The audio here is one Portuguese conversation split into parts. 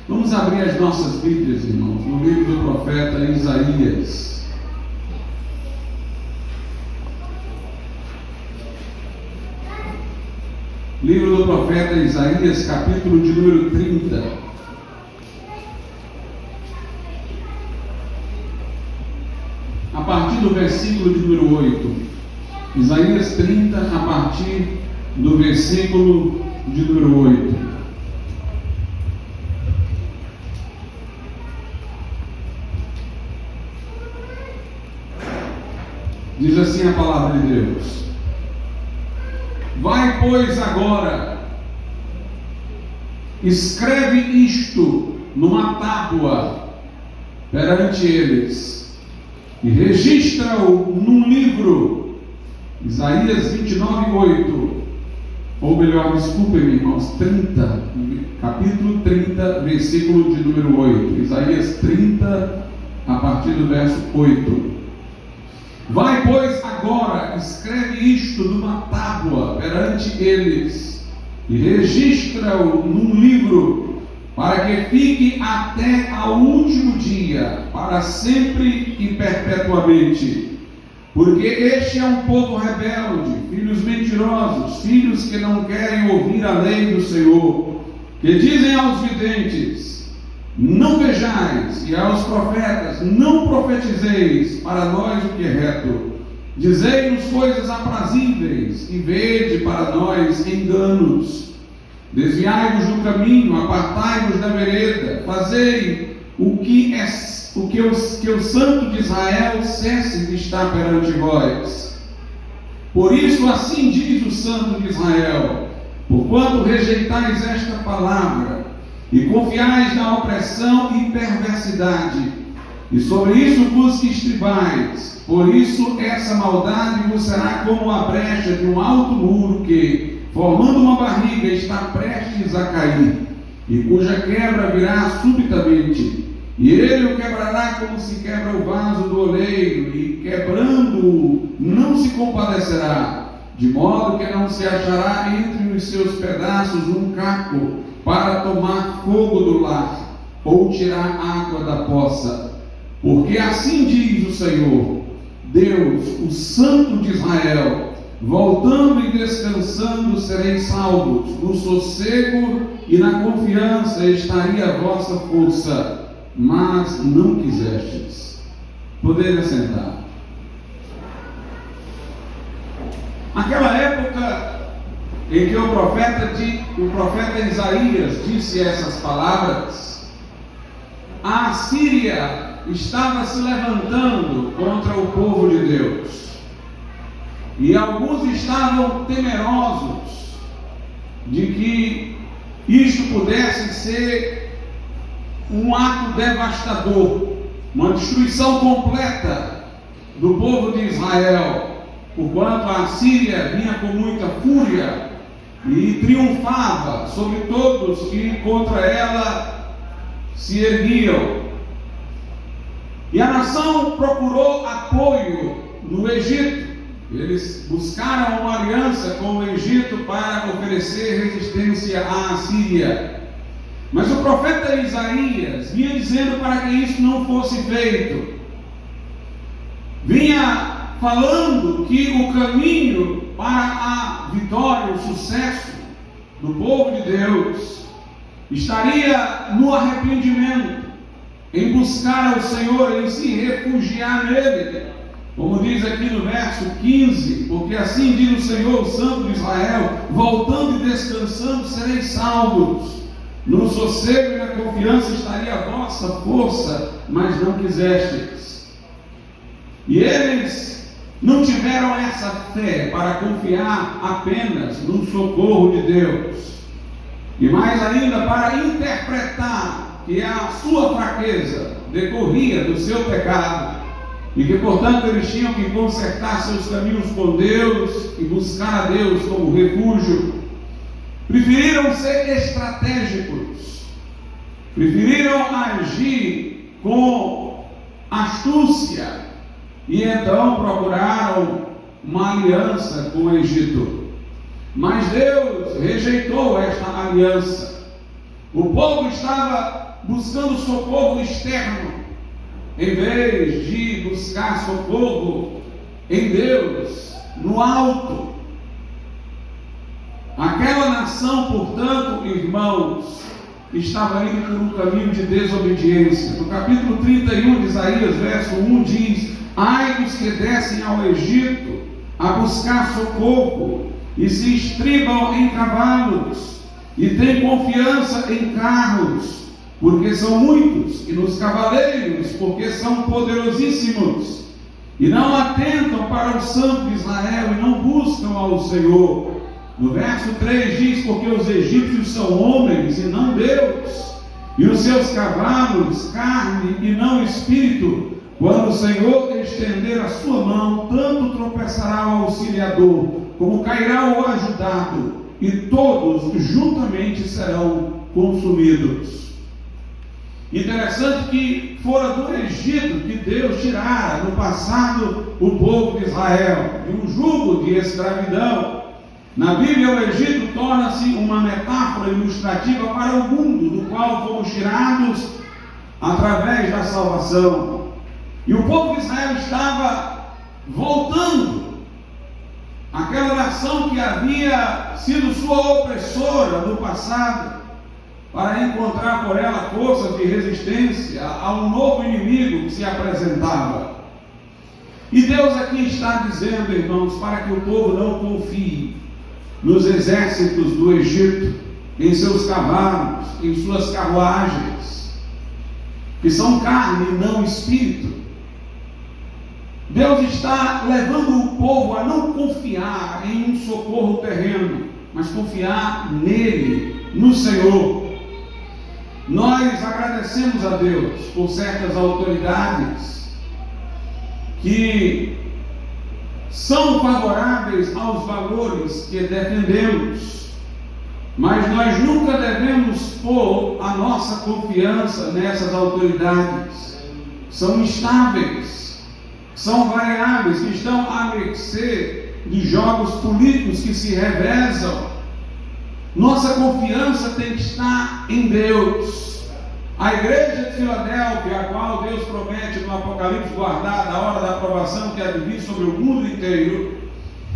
Vamos abrir as nossas Bíblias, irmãos, no livro do profeta Isaías. Livro do profeta Isaías, capítulo de número 30. A partir do versículo de número 8. Isaías 30, a partir do versículo de número 8. Diz assim a palavra de Deus: vai, pois, agora, escreve isto numa tábua perante eles, e registra-o num livro. Isaías 29, 8, ou melhor, desculpem-me, irmãos, 30, capítulo 30, versículo de número 8. Isaías 30, a partir do verso 8. Vai, pois, agora, escreve isto numa tábua perante eles, e registra-o num livro, para que fique até ao último dia, para sempre e perpetuamente. Porque este é um povo rebelde, filhos mentirosos, filhos que não querem ouvir a lei do Senhor, que dizem aos videntes: não vejais, e aos profetas: não profetizeis para nós o que é reto. Dizei-nos coisas aprazíveis, e vede para nós enganos. Desviai-vos do caminho, apartai-vos da vereda, fazei o que o Santo de Israel cesse de estar perante vós. Por isso assim diz o Santo de Israel: porquanto rejeitais esta palavra, e confiais na opressão e perversidade, e sobre isso vos estribais, por isso essa maldade vos será como a brecha de um alto muro que, formando uma barriga, está prestes a cair, e cuja quebra virá subitamente, e ele o quebrará como se quebra o vaso do oleiro, e quebrando-o não se compadecerá, de modo que não se achará entre os seus pedaços um caco para tomar fogo do lar, ou tirar água da poça. Porque assim diz o Senhor, Deus, o Santo de Israel: voltando e descansando sereis salvos, no sossego e na confiança estaria a vossa força, mas não quisestes. Podeis assentar. Naquela época em que o profeta Isaías disse essas palavras, a Assíria estava se levantando contra o povo de Deus, e alguns estavam temerosos de que isto pudesse ser um ato devastador, uma destruição completa do povo de Israel, porquanto a Assíria vinha com muita fúria e triunfava sobre todos que contra ela se erguiam. E a nação procurou apoio no Egito. Eles buscaram uma aliança com o Egito para oferecer resistência à Assíria. Mas o profeta Isaías vinha dizendo para que isso não fosse feito. Vinha falando que o caminho para a vitória, o sucesso do povo de Deus estaria no arrependimento, em buscar ao Senhor, em se refugiar nele, como diz aqui no verso 15: porque assim diz o Senhor, o Santo de Israel: voltando e descansando sereis salvos, no sossego e na confiança estaria a vossa força, mas não quisestes. E eles não tiveram essa fé para confiar apenas no socorro de Deus, e mais ainda para interpretar que a sua fraqueza decorria do seu pecado, e que portanto eles tinham que consertar seus caminhos com Deus e buscar a Deus como refúgio. Preferiram ser estratégicos, preferiram agir com astúcia, e então procuraram uma aliança com o Egito. Mas Deus rejeitou esta aliança. O povo estava buscando socorro externo, em vez de buscar socorro em Deus, no alto. Aquela nação, portanto, irmãos, estava indo por um caminho de desobediência. No capítulo 31 de Isaías, verso 1 diz: ai dos que descem ao Egito a buscar socorro e se estribam em cavalos e têm confiança em carros, porque são muitos, e nos cavaleiros, porque são poderosíssimos, e não atentam para o Santo de Israel e não buscam ao Senhor. No verso 3 diz: porque os egípcios são homens e não Deus, e os seus cavalos carne e não espírito. Quando o Senhor estender a sua mão, tanto tropeçará o auxiliador, como cairá o ajudado, e todos juntamente serão consumidos. Interessante que fora do Egito que Deus tirara no passado o povo de Israel de um jugo de escravidão. Na Bíblia, o Egito torna-se uma metáfora ilustrativa para o mundo, do qual fomos tirados através da salvação. E o povo de Israel estava voltando àquela nação que havia sido sua opressora no passado, para encontrar por ela forças de resistência a um novo inimigo que se apresentava. E Deus aqui está dizendo, irmãos, para que o povo não confie nos exércitos do Egito, em seus cavalos, em suas carruagens, que são carne e não espírito. Deus está levando o povo a não confiar em um socorro terreno, mas confiar nele, no Senhor. Nós agradecemos a Deus por certas autoridades que são favoráveis aos valores que defendemos, mas nós nunca devemos pôr a nossa confiança nessas autoridades. São instáveis, são variáveis, que estão à mercê de jogos políticos que se revezam. Nossa confiança tem que estar em Deus. A igreja de Filadélfia, a qual Deus promete no Apocalipse guardar da hora da aprovação que há de vir sobre o mundo inteiro,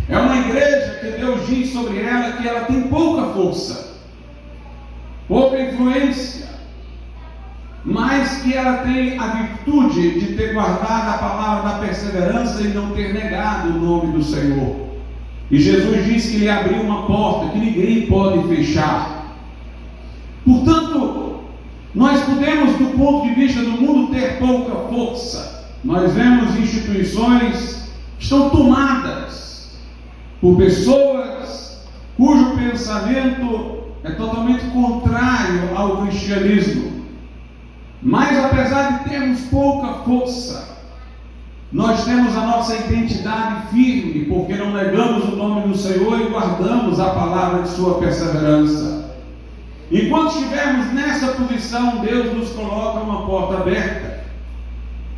é uma igreja que Deus diz sobre ela que ela tem pouca força, pouca influência, mas que ela tem a virtude de ter guardado a palavra da perseverança e não ter negado o nome do Senhor. E Jesus disse que ele abriu uma porta que ninguém pode fechar. Portanto, nós podemos, do ponto de vista do mundo, ter pouca força. Nós vemos instituições que estão tomadas por pessoas cujo pensamento é totalmente contrário ao cristianismo. Mas apesar de termos pouca força, nós temos a nossa identidade firme, porque não negamos o nome do Senhor e guardamos a palavra de sua perseverança. Enquanto estivermos nessa posição, Deus nos coloca uma porta aberta,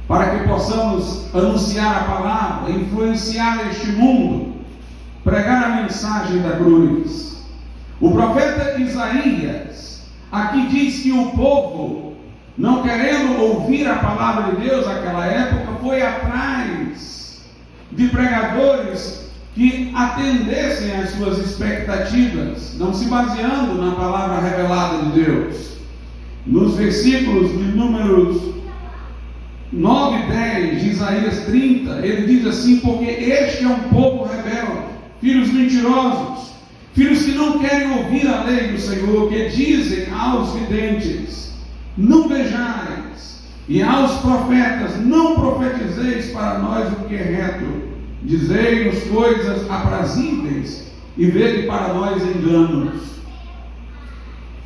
para que possamos anunciar a palavra, influenciar este mundo, pregar a mensagem da cruz. O profeta Isaías aqui diz que o povo, não querendo ouvir a palavra de Deus naquela época, foi atrás de pregadores que atendessem às suas expectativas, não se baseando na palavra revelada de Deus. Nos versículos de números 9 e 10 de Isaías 30, ele diz assim: porque este é um povo rebelde, filhos mentirosos, filhos que não querem ouvir a lei do Senhor, que dizem aos videntes: não vejais, e aos profetas: não profetizeis para nós o que é reto, dizei-nos coisas aprazíveis, e vede para nós enganos.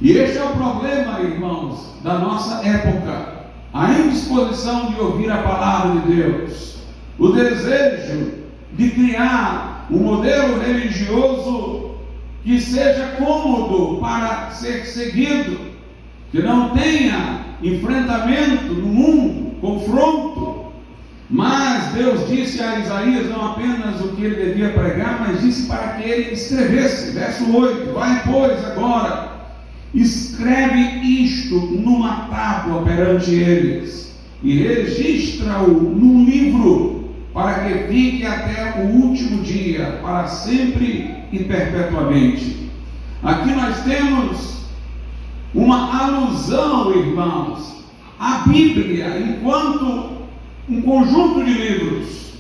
E este é o problema, irmãos, da nossa época: a indisposição de ouvir a palavra de Deus, o desejo de criar um modelo religioso que seja cômodo para ser seguido, que não tenha enfrentamento no mundo, confronto. Mas Deus disse a Isaías não apenas o que ele devia pregar, mas disse para que ele escrevesse. Verso 8: vai, pois, agora escreve isto numa tábua perante eles e registra-o num livro, para que fique até o último dia, para sempre e perpetuamente. Aqui nós temos uma alusão, irmãos, à Bíblia enquanto um conjunto de livros,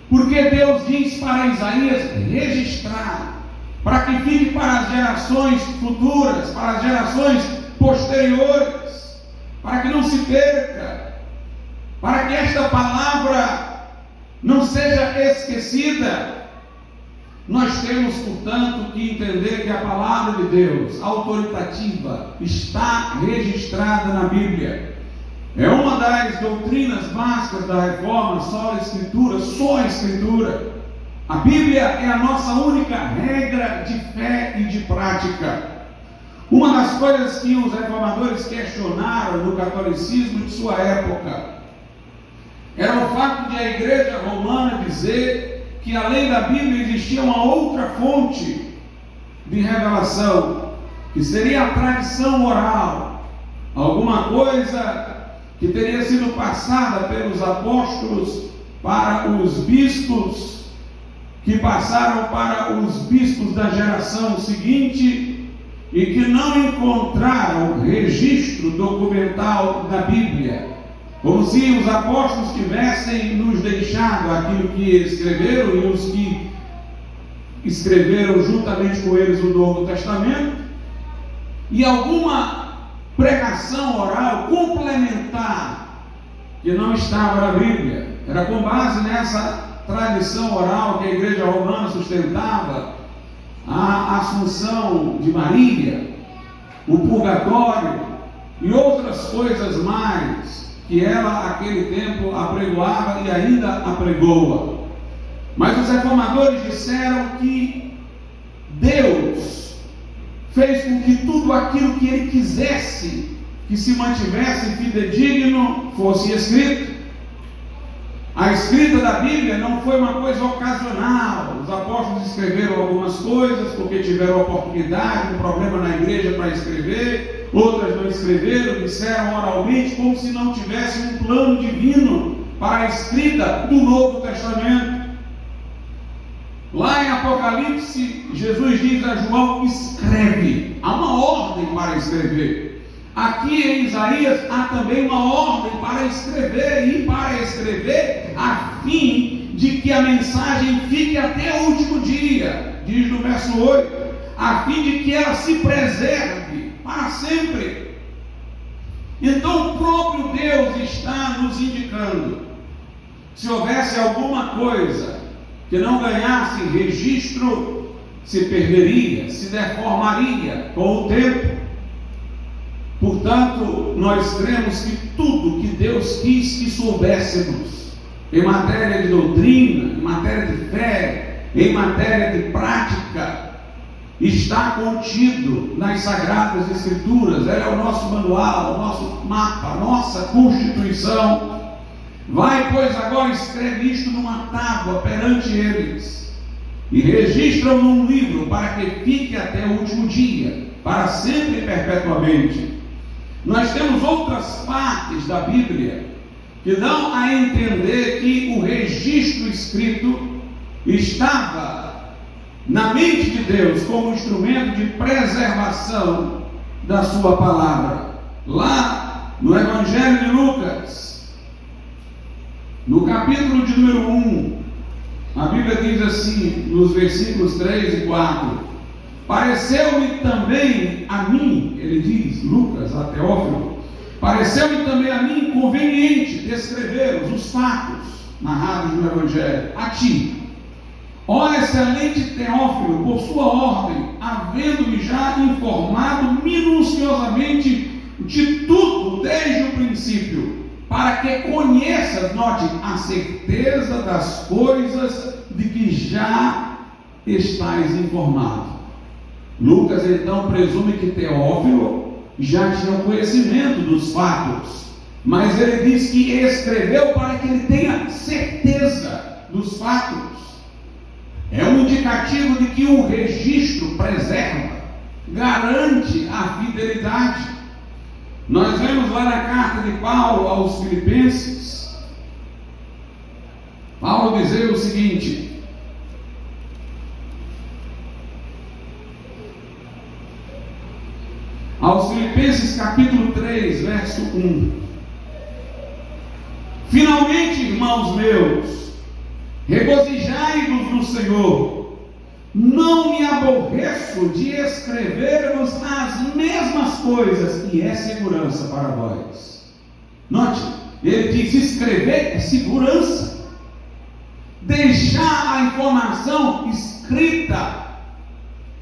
porque Deus diz para Isaías registrar, para que fique para as gerações futuras, para as gerações posteriores, para que não se perca, para que esta palavra não seja esquecida. Nós temos, portanto, que entender que a palavra de Deus, autoritativa, está registrada na Bíblia. É uma das doutrinas básicas da Reforma, só a Escritura. A Bíblia é a nossa única regra de fé e de prática. Uma das coisas que os reformadores questionaram no catolicismo de sua época era o fato de a Igreja Romana dizer que além da Bíblia existia uma outra fonte de revelação, que seria a tradição oral, alguma coisa que teria sido passada pelos apóstolos para os bispos, que passaram para os bispos da geração seguinte e que não encontraram registro documental da Bíblia, como se os apóstolos tivessem nos deixado aquilo que escreveram e os que escreveram juntamente com eles o Novo Testamento, e alguma pregação oral complementar que não estava na Bíblia. Era com base nessa tradição oral que a Igreja Romana sustentava a Assunção de Maria, o purgatório e outras coisas mais que ela naquele tempo apregoava e ainda apregoa. Mas os reformadores disseram que Deus fez com que tudo aquilo que Ele quisesse que se mantivesse fidedigno fosse escrito. A escrita da Bíblia não foi uma coisa ocasional. Os apóstolos escreveram algumas coisas porque tiveram oportunidade, um problema na igreja para escrever, outras não escreveram, disseram oralmente, como se não tivesse um plano divino para a escrita do Novo Testamento. Lá em Apocalipse, Jesus diz a João: escreve. Há uma ordem para escrever. Aqui em Isaías há também uma ordem para escrever, e para escrever a fim de que a mensagem fique até o último dia, diz no verso 8, a fim de que ela se preserve para sempre. Então o próprio Deus está nos indicando, se houvesse alguma coisa que não ganhasse registro, se perderia, se deformaria com o tempo. Portanto, nós cremos que tudo que Deus quis que soubéssemos, em matéria de doutrina, em matéria de fé, em matéria de prática, está contido nas Sagradas Escrituras. Ela é o nosso manual, o nosso mapa, a nossa Constituição. Vai, pois, agora escreve isto numa tábua perante eles, e registra-o num livro, para que fique até o último dia, para sempre e perpetuamente. Nós temos outras partes da Bíblia que dão a entender que o registro escrito estava na mente de Deus como instrumento de preservação da sua palavra. Lá no Evangelho de Lucas, no capítulo de número 1, a Bíblia diz assim, nos versículos 3 e 4: pareceu-me também a mim, ele diz, Lucas, a Teófilo, pareceu-me também a mim conveniente descrever os fatos narrados no Evangelho a ti, ó excelente Teófilo, por sua ordem, havendo-me já informado minuciosamente de tudo desde o princípio, para que conheças, note, a certeza das coisas de que já estás informado. Lucas então presume que Teófilo já tinha conhecimento dos fatos, mas ele diz que escreveu para que ele tenha certeza dos fatos. É um indicativo de que o registro preserva, garante a fidelidade. Nós vemos lá na carta de Paulo aos Filipenses, Paulo dizer o seguinte: aos Filipenses capítulo 3, verso 1: finalmente, irmãos meus, regozijai-vos no Senhor. Não me aborreço de escrever-vos as mesmas coisas, e é segurança para vós. Note, ele diz: escrever é segurança. Deixar a informação escrita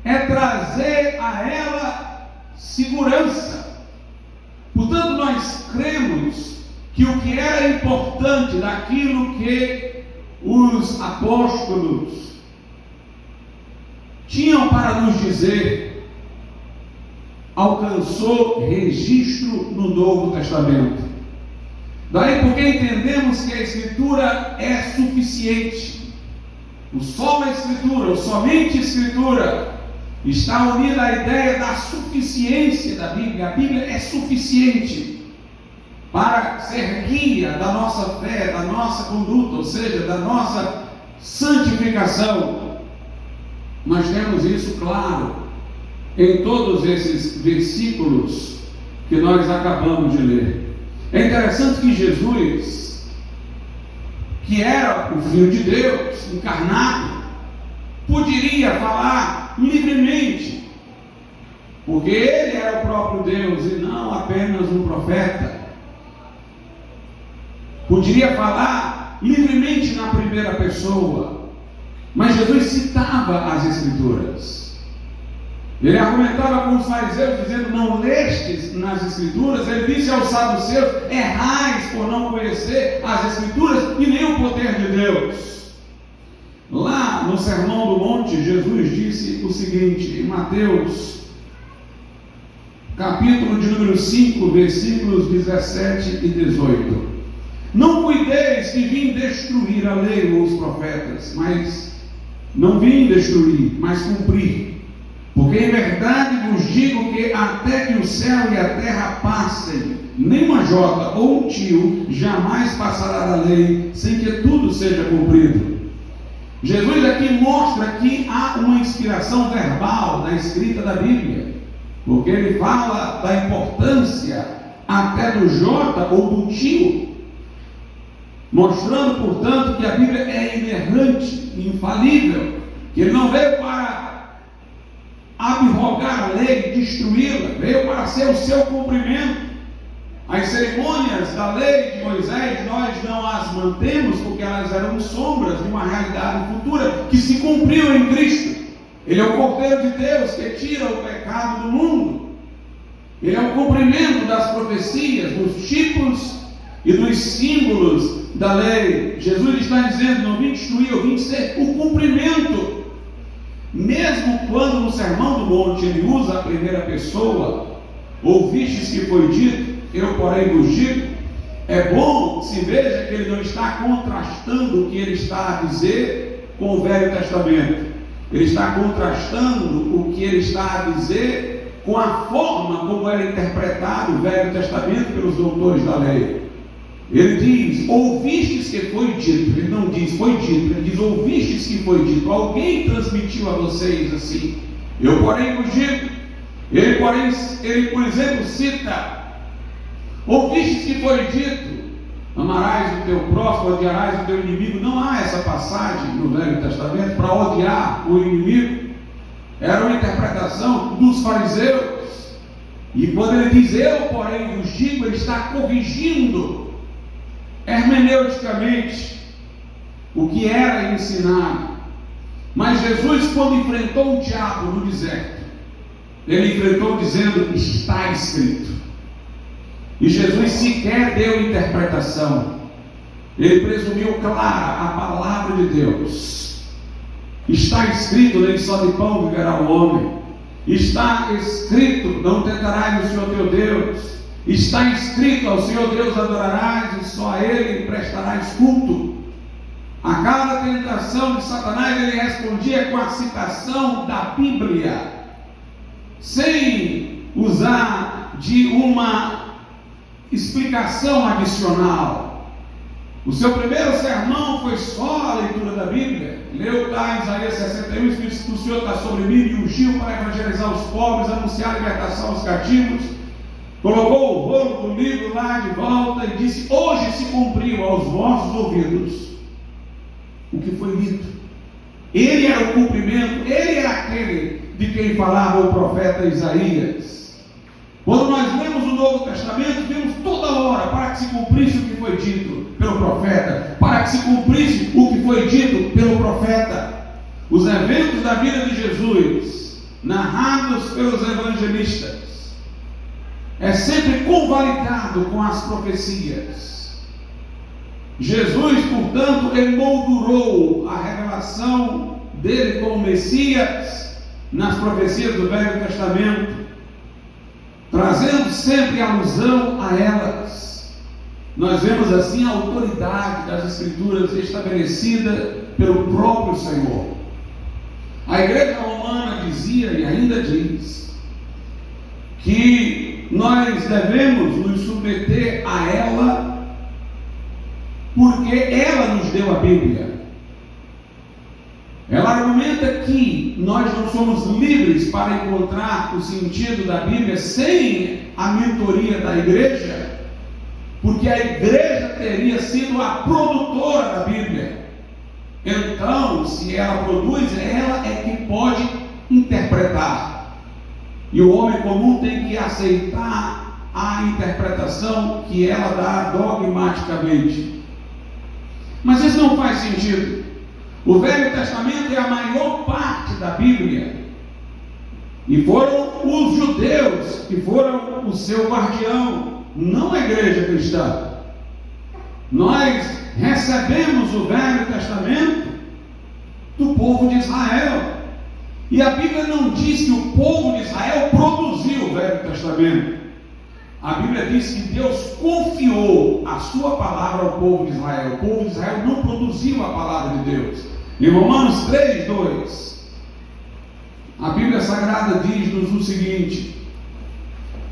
é trazer a ela segurança. Portanto, nós cremos que o que era importante daquilo que os apóstolos tinham para nos dizer, alcançou registro no Novo Testamento. Daí porque entendemos que a Escritura é suficiente. O só a Escritura, o somente a Escritura, está unida à ideia da suficiência da Bíblia. A Bíblia é suficiente para ser guia da nossa fé, da nossa conduta, ou seja, da nossa santificação. Nós temos isso claro em todos esses versículos que nós acabamos de ler. É interessante que Jesus, que era o Filho de Deus encarnado, poderia falar livremente, porque ele era o próprio Deus e não apenas um profeta. Poderia falar livremente na primeira pessoa, mas Jesus citava as Escrituras. Ele argumentava com os fariseus, dizendo: não lestes nas Escrituras? Ele disse aos saduceus: errais por não conhecer as Escrituras e nem o poder de Deus. Lá no Sermão do Monte, Jesus disse o seguinte, em Mateus, capítulo de número 5, versículos 17 e 18: não cuideis que vim destruir a lei ou os profetas, mas não vim destruir, mas cumprir. Porque em verdade vos digo que até que o céu e a terra passem, nem uma jota ou um tio jamais passará da lei, sem que tudo seja cumprido. Jesus aqui mostra que há uma inspiração verbal na escrita da Bíblia, porque ele fala da importância até do jota ou do tio, mostrando, portanto, que a Bíblia é inerrante, infalível, que ele não veio para abrogar a lei, destruí-la, veio para ser o seu cumprimento. As cerimônias da lei de Moisés, nós não as mantemos porque elas eram sombras de uma realidade futura que se cumpriu em Cristo. Ele é o Cordeiro de Deus que tira o pecado do mundo. Ele é o cumprimento das profecias, dos tipos e dos símbolos da lei. Jesus está dizendo: não vim destruir, eu vim ser o cumprimento. Mesmo quando no Sermão do Monte ele usa a primeira pessoa, ouvistes que foi dito, eu porém vos digo, é bom se veja que ele não está contrastando o que ele está a dizer com o Velho Testamento. Ele está contrastando o que ele está a dizer com a forma como era interpretado o Velho Testamento pelos doutores da lei. Ele diz: ouvistes que foi dito. Ele não diz foi dito, ele diz: ouvistes que foi dito. Alguém transmitiu a vocês assim. Eu porém vos digo. Ele por exemplo cita: ouvistes que foi dito, amarás o teu próximo, odiarás o teu inimigo. Não há essa passagem no Velho Testamento para odiar o inimigo. Era uma interpretação dos fariseus. E quando ele diz eu porém vos digo, ele está corrigindo hermeneuticamente o que era ensinado. Mas Jesus, quando enfrentou o diabo no deserto, ele enfrentou dizendo: está escrito. E Jesus sequer deu interpretação. Ele presumiu clara a palavra de Deus. Está escrito: nem só de pão viverá o homem. Está escrito: não tentarás o Senhor teu Deus. Está escrito: ao Senhor Deus adorarás e só a Ele prestarás culto. A cada tentação de Satanás ele respondia com a citação da Bíblia. sem usar de uma explicação adicional. O seu primeiro sermão foi só a leitura da Bíblia. Leu lá em Isaías 61, o Espírito do Senhor está sobre mim, me ungiu para evangelizar os pobres, anunciar a libertação aos cativos. Colocou o rolo do livro lá de volta e disse: hoje se cumpriu aos vossos ouvidos o que foi dito. Ele era o cumprimento, ele era aquele de quem falava o profeta Isaías. Quando nós lemos o Novo Testamento, vemos toda hora para que se cumprisse o que foi dito pelo profeta, para que se cumprisse o que foi dito pelo profeta. Os eventos da vida de Jesus, narrados pelos evangelistas, é sempre convalidado com as profecias. Jesus, portanto, emoldurou a revelação dele como Messias nas profecias do Velho Testamento, trazendo sempre alusão a elas. Nós vemos assim a autoridade das Escrituras estabelecida pelo próprio Senhor. A Igreja Romana dizia e ainda diz que nós devemos nos submeter a ela porque ela nos deu a Bíblia. Ela argumenta que nós não somos livres para encontrar o sentido da Bíblia sem a mentoria da igreja, porque a igreja teria sido a produtora da Bíblia. Então, se ela produz, ela é que pode interpretar. E o homem comum tem que aceitar a interpretação que ela dá dogmaticamente. Mas isso não faz sentido. O Velho Testamento é a maior parte da Bíblia. E foram os judeus que foram o seu guardião, não a igreja cristã. Nós recebemos o Velho Testamento do povo de Israel. E a Bíblia não diz que o povo de Israel produziu o Velho Testamento. A Bíblia diz que Deus confiou a sua palavra ao povo de Israel. O povo de Israel não produziu a palavra de Deus. Em Romanos 3:2, a Bíblia Sagrada diz-nos o seguinte,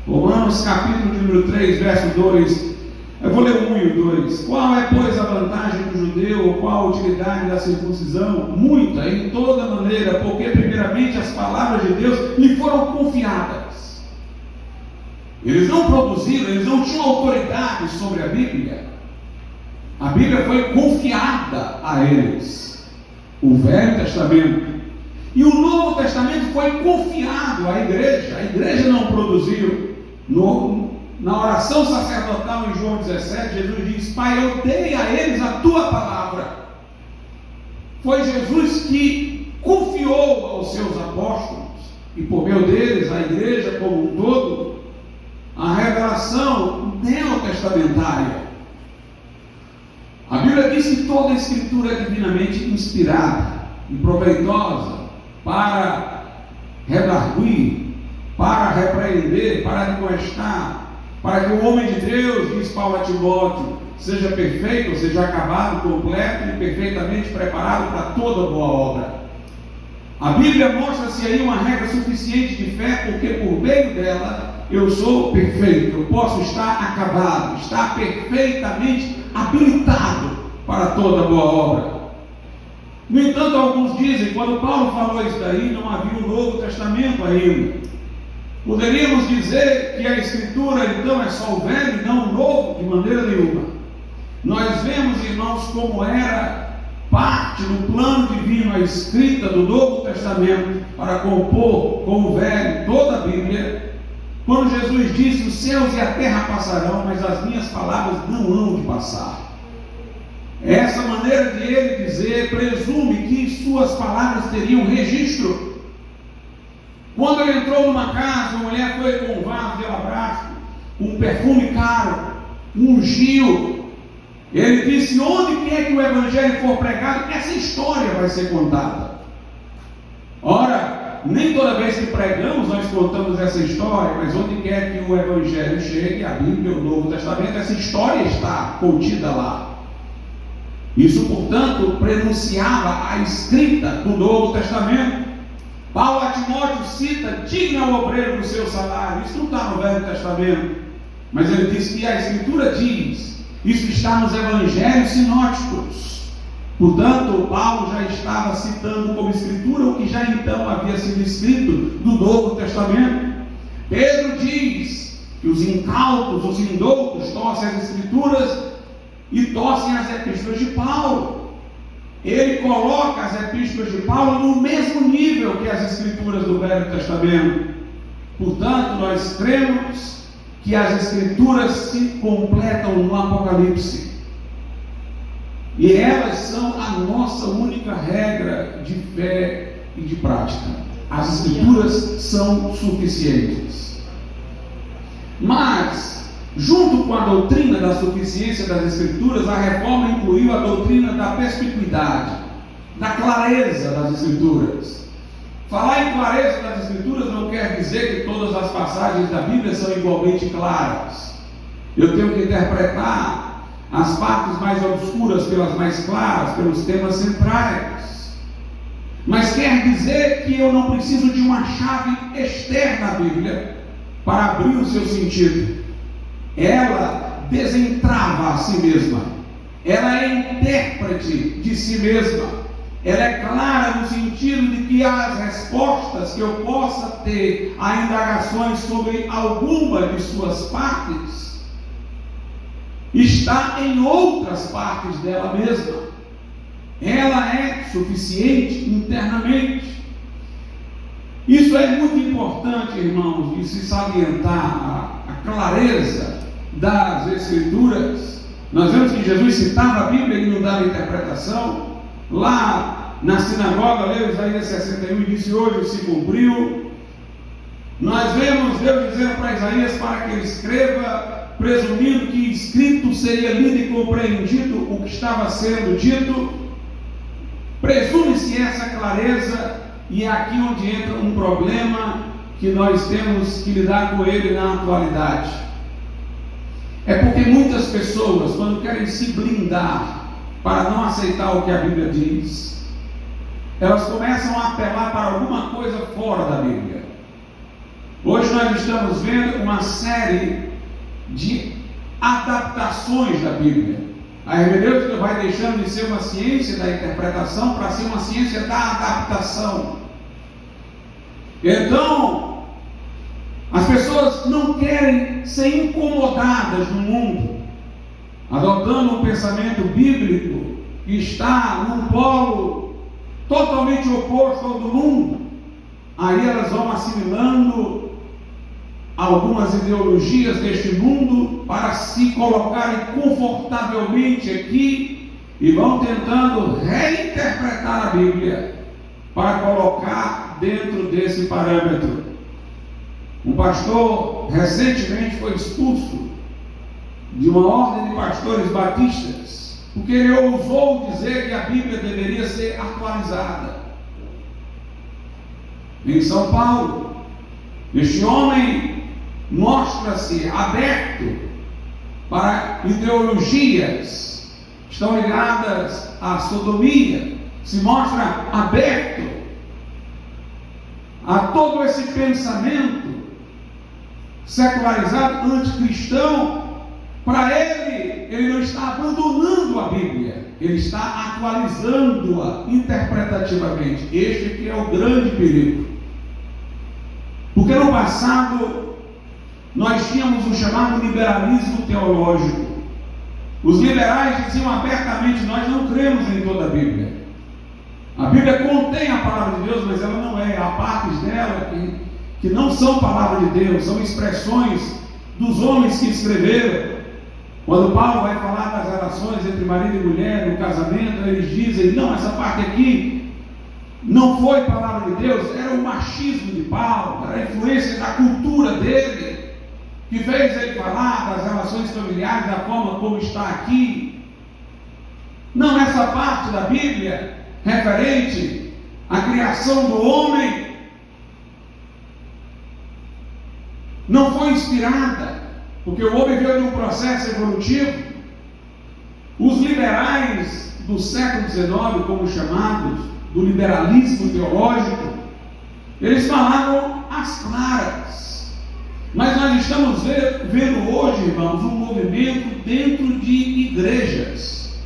Romanos capítulo número 3, verso 2, eu vou ler o 1 e o 2. Qual é, pois, a vantagem do judeu, ou qual a utilidade da circuncisão? Muita, em toda maneira, porque primeiramente as palavras de Deus lhe foram confiadas. Eles não produziram, eles não tinham autoridade sobre a Bíblia. A Bíblia foi confiada a eles. O Velho Testamento. E o Novo Testamento foi confiado à igreja. A igreja não produziu. Na oração sacerdotal em João 17, Jesus diz: Pai, eu dei a eles a tua palavra. Foi Jesus que confiou aos seus apóstolos, e por meio deles, a igreja como um todo, a revelação neotestamentária. A Bíblia diz que toda a Escritura é divinamente inspirada e proveitosa para redarguir, para repreender, para admoestar, para que o homem de Deus, diz Paulo a Timóteo, seja perfeito, ou seja, acabado, completo e perfeitamente preparado para toda boa obra. A Bíblia mostra-se aí uma regra suficiente de fé, porque por meio dela eu sou perfeito, eu posso estar acabado, estar perfeitamente habilitado para toda boa obra. No entanto, alguns dizem, quando Paulo falou isso daí, não havia um Novo Testamento ainda. Poderíamos dizer que a Escritura então é só o Velho e não o Novo? De maneira nenhuma. Nós vemos, irmãos, como era parte do plano divino a escrita do Novo Testamento para compor com o Velho toda a Bíblia, quando Jesus disse: os céus e a terra passarão, mas as minhas palavras não hão de passar. Essa maneira de ele dizer presume que suas palavras teriam registro. Quando ele entrou numa casa, uma mulher foi com um vaso de alabastro, um perfume caro, ungiu. Ele disse: onde quer que o Evangelho for pregado, essa história vai ser contada. Ora, nem toda vez que pregamos nós contamos essa história, mas onde quer que o Evangelho chegue, a Bíblia, o Novo Testamento, essa história está contida lá. Isso, portanto, prenunciava a escrita do Novo Testamento. Paulo a Timóteo cita: digna ao obreiro do seu salário. Isso não está no Velho Testamento, mas ele diz que a Escritura diz, isso está nos evangelhos sinóticos. Portanto, Paulo já estava citando como Escritura o que já então havia sido escrito do Novo Testamento. Pedro diz que os incautos, os indoutos, torcem as Escrituras e torcem as epístolas de Paulo. Ele coloca as epístolas de Paulo no mesmo nível que as Escrituras do Velho Testamento. Portanto, nós cremos que as Escrituras se completam no Apocalipse. E elas são a nossa única regra de fé e de prática. As Escrituras são suficientes. Mas, junto com a doutrina da suficiência das Escrituras, a reforma incluiu a doutrina da perspicuidade, da clareza das Escrituras. Falar em clareza das Escrituras não quer dizer que todas as passagens da Bíblia são igualmente claras. Eu tenho que interpretar as partes mais obscuras pelas mais claras, pelos temas centrais. Mas quer dizer que eu não preciso de uma chave externa à Bíblia para abrir o seu sentido. Ela desentrava a si mesma. Ela é intérprete de si mesma. Ela é clara no sentido de que as respostas que eu possa ter a indagações sobre alguma de suas partes está em outras partes dela mesma. Ela é suficiente internamente. Isso é muito importante, irmãos, de se salientar a clareza das Escrituras. Nós vemos que Jesus citava a Bíblia e não dava interpretação. Lá na sinagoga, leu Isaías 61 e disse: hoje se cumpriu. Nós vemos Deus dizendo para Isaías para que ele escreva, presumindo que escrito seria lido e compreendido o que estava sendo dito. Presume-se essa clareza, e é aqui onde entra um problema que nós temos que lidar com ele na atualidade. É porque muitas pessoas, quando querem se blindar para não aceitar o que a Bíblia diz, elas começam a apelar para alguma coisa fora da Bíblia. Hoje nós estamos vendo uma série de adaptações da Bíblia. A hermenêutica vai deixando de ser uma ciência da interpretação para ser uma ciência da adaptação. Então, as pessoas não querem ser incomodadas no mundo, adotando um pensamento bíblico que está num polo totalmente oposto ao do mundo. Aí elas vão assimilando algumas ideologias deste mundo para se colocarem confortavelmente aqui e vão tentando reinterpretar a Bíblia para colocar dentro desse parâmetro. Um pastor recentemente foi expulso de uma ordem de pastores batistas porque ele ousou dizer que a Bíblia deveria ser atualizada. Em São Paulo, este homem mostra-se aberto para ideologias que estão ligadas à sodomia, se mostra aberto a todo esse pensamento secularizado, anticristão. Para ele não está abandonando a Bíblia, ele está atualizando-a interpretativamente. Este aqui é o grande perigo. Porque no passado nós tínhamos o chamado liberalismo teológico. Os liberais diziam abertamente: nós não cremos em toda a Bíblia. A Bíblia contém a palavra de Deus, mas ela não é. Há partes dela que não são palavra de Deus, são expressões dos homens que escreveram. Quando Paulo vai falar das relações entre marido e mulher no casamento, eles dizem: não, essa parte aqui não foi palavra de Deus, era o machismo de Paulo, era a influência da cultura dele que fez ele falar das relações familiares da forma como está aqui. Não, essa parte da Bíblia referente à criação do homem não foi inspirada, porque o homem veio de um processo evolutivo. Os liberais do século XIX, como chamados, do liberalismo teológico, Eles falavam às claras. Mas nós estamos vendo hoje, irmãos, um movimento dentro de igrejas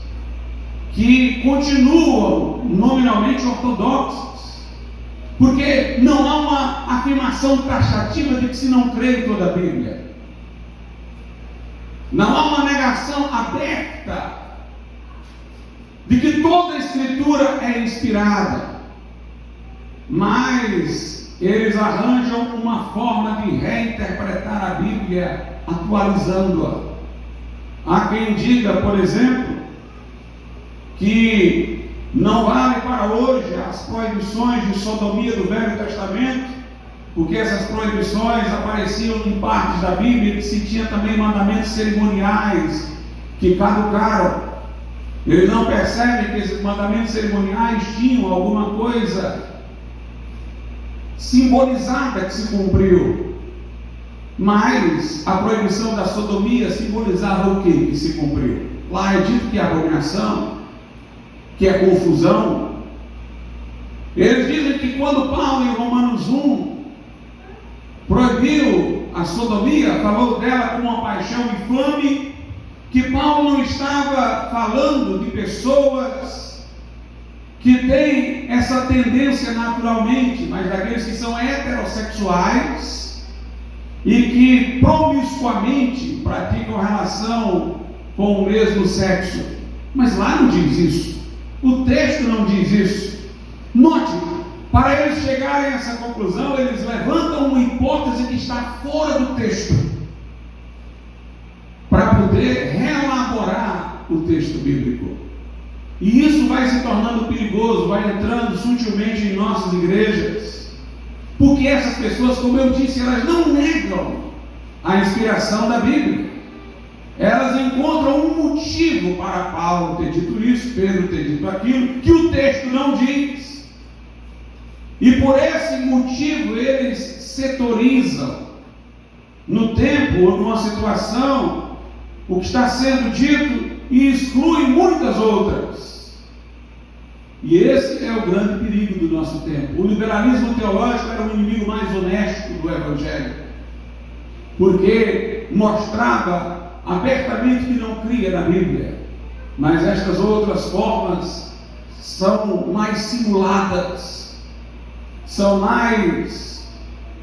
que continuam nominalmente ortodoxas, porque não há uma afirmação taxativa de que se não crê em toda a Bíblia. Não há uma negação aberta de que toda a Escritura é inspirada, mas eles arranjam uma forma de reinterpretar a Bíblia, atualizando-a. Há quem diga, por exemplo, que não vale para hoje as proibições de sodomia do Velho Testamento, porque essas proibições apareciam em partes da Bíblia que se tinha também mandamentos cerimoniais que caducaram. Eles não percebem que esses mandamentos cerimoniais tinham alguma coisa simbolizada que se cumpriu, mas a proibição da sodomia simbolizava o que se cumpriu? Lá é dito que é abominação, que é confusão. Eles dizem que quando Paulo em Romanos 1 proibiu a sodomia, falou dela com uma paixão infame, que Paulo não estava falando de pessoas que têm essa tendência naturalmente, mas daqueles que são heterossexuais e que promiscuamente praticam relação com o mesmo sexo. Mas lá não diz isso, o texto não diz isso. Note, para eles chegarem a essa conclusão, eles levantam uma hipótese que está fora do texto, para poder reelaborar o texto bíblico. E isso vai se tornando perigoso, vai entrando sutilmente em nossas igrejas, porque essas pessoas, como eu disse, elas não negam a inspiração da Bíblia. Elas encontram um motivo para Paulo ter dito isso, Pedro ter dito aquilo, que o texto não diz. E por esse motivo eles setorizam no tempo ou numa situação o que está sendo dito e excluem muitas outras. E esse é o grande perigo do nosso tempo. O liberalismo teológico era o inimigo mais honesto do Evangelho, porque mostrava abertamente que não cria na Bíblia, mas estas outras formas são mais simuladas, são mais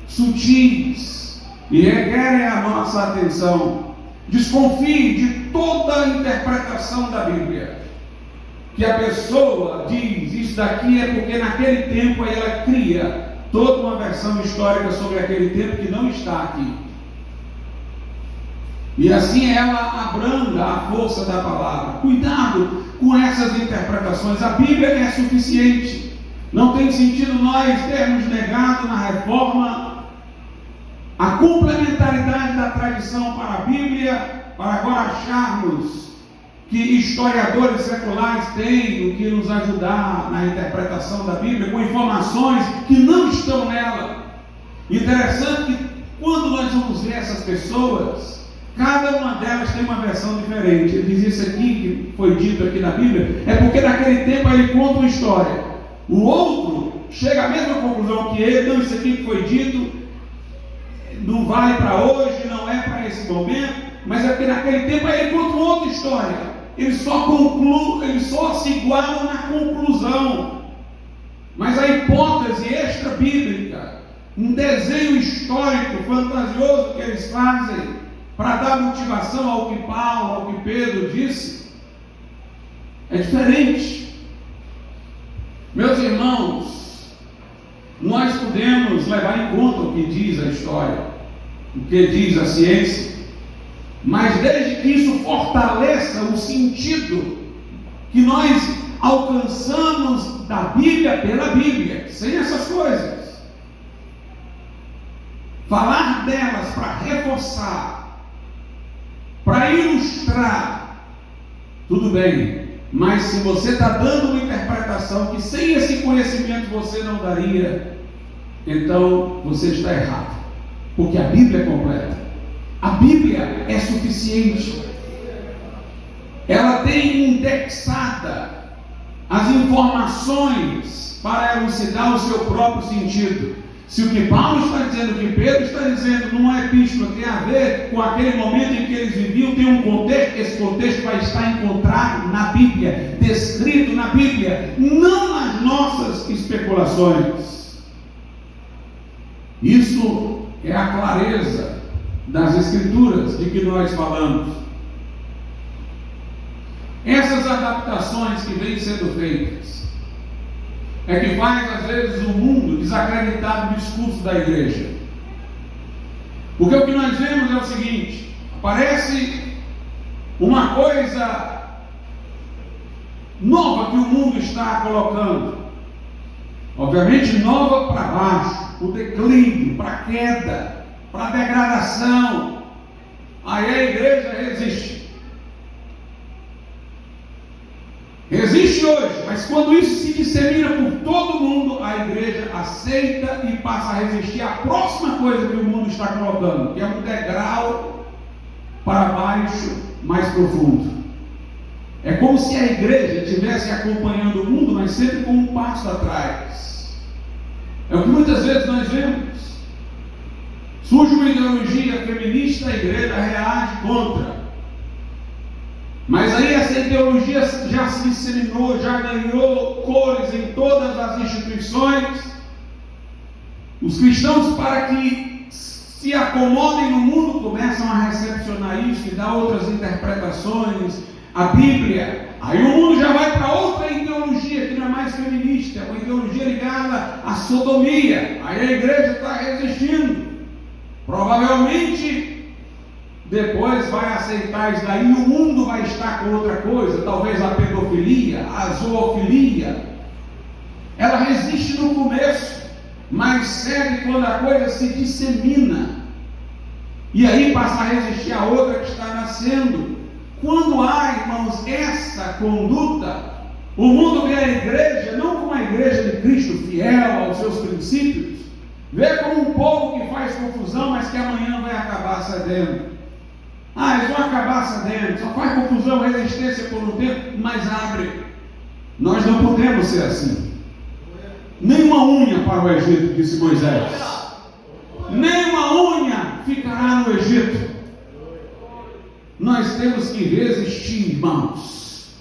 sutis e requerem a nossa atenção. Desconfie de toda a interpretação da Bíblia, que a pessoa diz, isso daqui é porque naquele tempo aí ela cria toda uma versão histórica sobre aquele tempo que não está aqui. E assim ela abranda a força da palavra. Cuidado com essas interpretações. A Bíblia é suficiente. Não tem sentido nós termos negado na reforma a complementaridade da tradição para a Bíblia, para agora acharmos que historiadores seculares têm o que nos ajudar na interpretação da Bíblia, com informações que não estão nela. Interessante que quando nós vamos ver essas pessoas, cada uma delas tem uma versão diferente. Ele diz isso aqui, que foi dito aqui na Bíblia, é porque naquele tempo ele conta uma história. O outro chega à mesma conclusão que ele, não, isso aqui que foi dito não vale para hoje, não é para esse momento, mas é porque naquele tempo ele conta uma outra história. Eles só se igualam na conclusão. Mas a hipótese extra-bíblica, um desenho histórico fantasioso que eles fazem para dar motivação ao que Paulo, ao que Pedro disse, é diferente. Meus irmãos, nós podemos levar em conta o que diz a história, o que diz a ciência, mas desde que isso fortaleça o sentido que nós alcançamos da Bíblia pela Bíblia, sem essas coisas. Falar delas para reforçar, para ilustrar, tudo bem, mas se você está dando uma interpretação que sem esse conhecimento você não daria, então você está errado, porque a Bíblia é completa. A Bíblia é suficiente. Ela tem indexada as informações para elucidar o seu próprio sentido. Se o que Paulo está dizendo, o que Pedro está dizendo numa epístola tem a ver com aquele momento em que eles viviam, tem um contexto, esse contexto vai estar encontrado na Bíblia, descrito na Bíblia, não nas nossas especulações. Isso é a clareza das Escrituras de que nós falamos. Essas adaptações que vêm sendo feitas é que faz às vezes o mundo desacreditar do discurso da igreja. Porque o que nós vemos é o seguinte: parece uma coisa nova que o mundo está colocando, obviamente nova para baixo, o declínio, para a queda, para a degradação. Aí a igreja resiste. Resiste hoje, mas quando isso se dissemina por todo mundo, a igreja aceita e passa a resistir à próxima coisa que o mundo está colocando, que é um degrau para baixo mais profundo. É como se a igreja estivesse acompanhando o mundo, mas sempre com um passo atrás. É o que muitas vezes nós vemos. Surge uma ideologia feminista, a igreja reage contra. Mas aí essa ideologia já se disseminou, já ganhou cores em todas as instituições. Os cristãos, para que se acomodem no mundo, começam a recepcionar isso e dar outras interpretações. A Bíblia, aí o mundo já vai para outra ideologia que não é mais feminista, é uma ideologia ligada à sodomia. Aí a igreja está resistindo. Provavelmente depois vai aceitar isso daí e o mundo vai estar com outra coisa, talvez a pedofilia, a zoofilia. Ela resiste no começo, mas segue quando a coisa se dissemina. E aí passa a resistir a outra que está nascendo. Quando há, irmãos, essa conduta, o mundo vê a igreja não como a igreja de Cristo fiel aos seus princípios, vê como um povo que faz confusão, mas que amanhã vai acabar cedendo. Eles vão acabar cedendo, só faz confusão, resistência por um tempo, mas abre. Nós não podemos ser assim. Nem uma unha para o Egito, disse Moisés. Nem uma unha ficará no Egito. Nós temos que resistir, irmãos.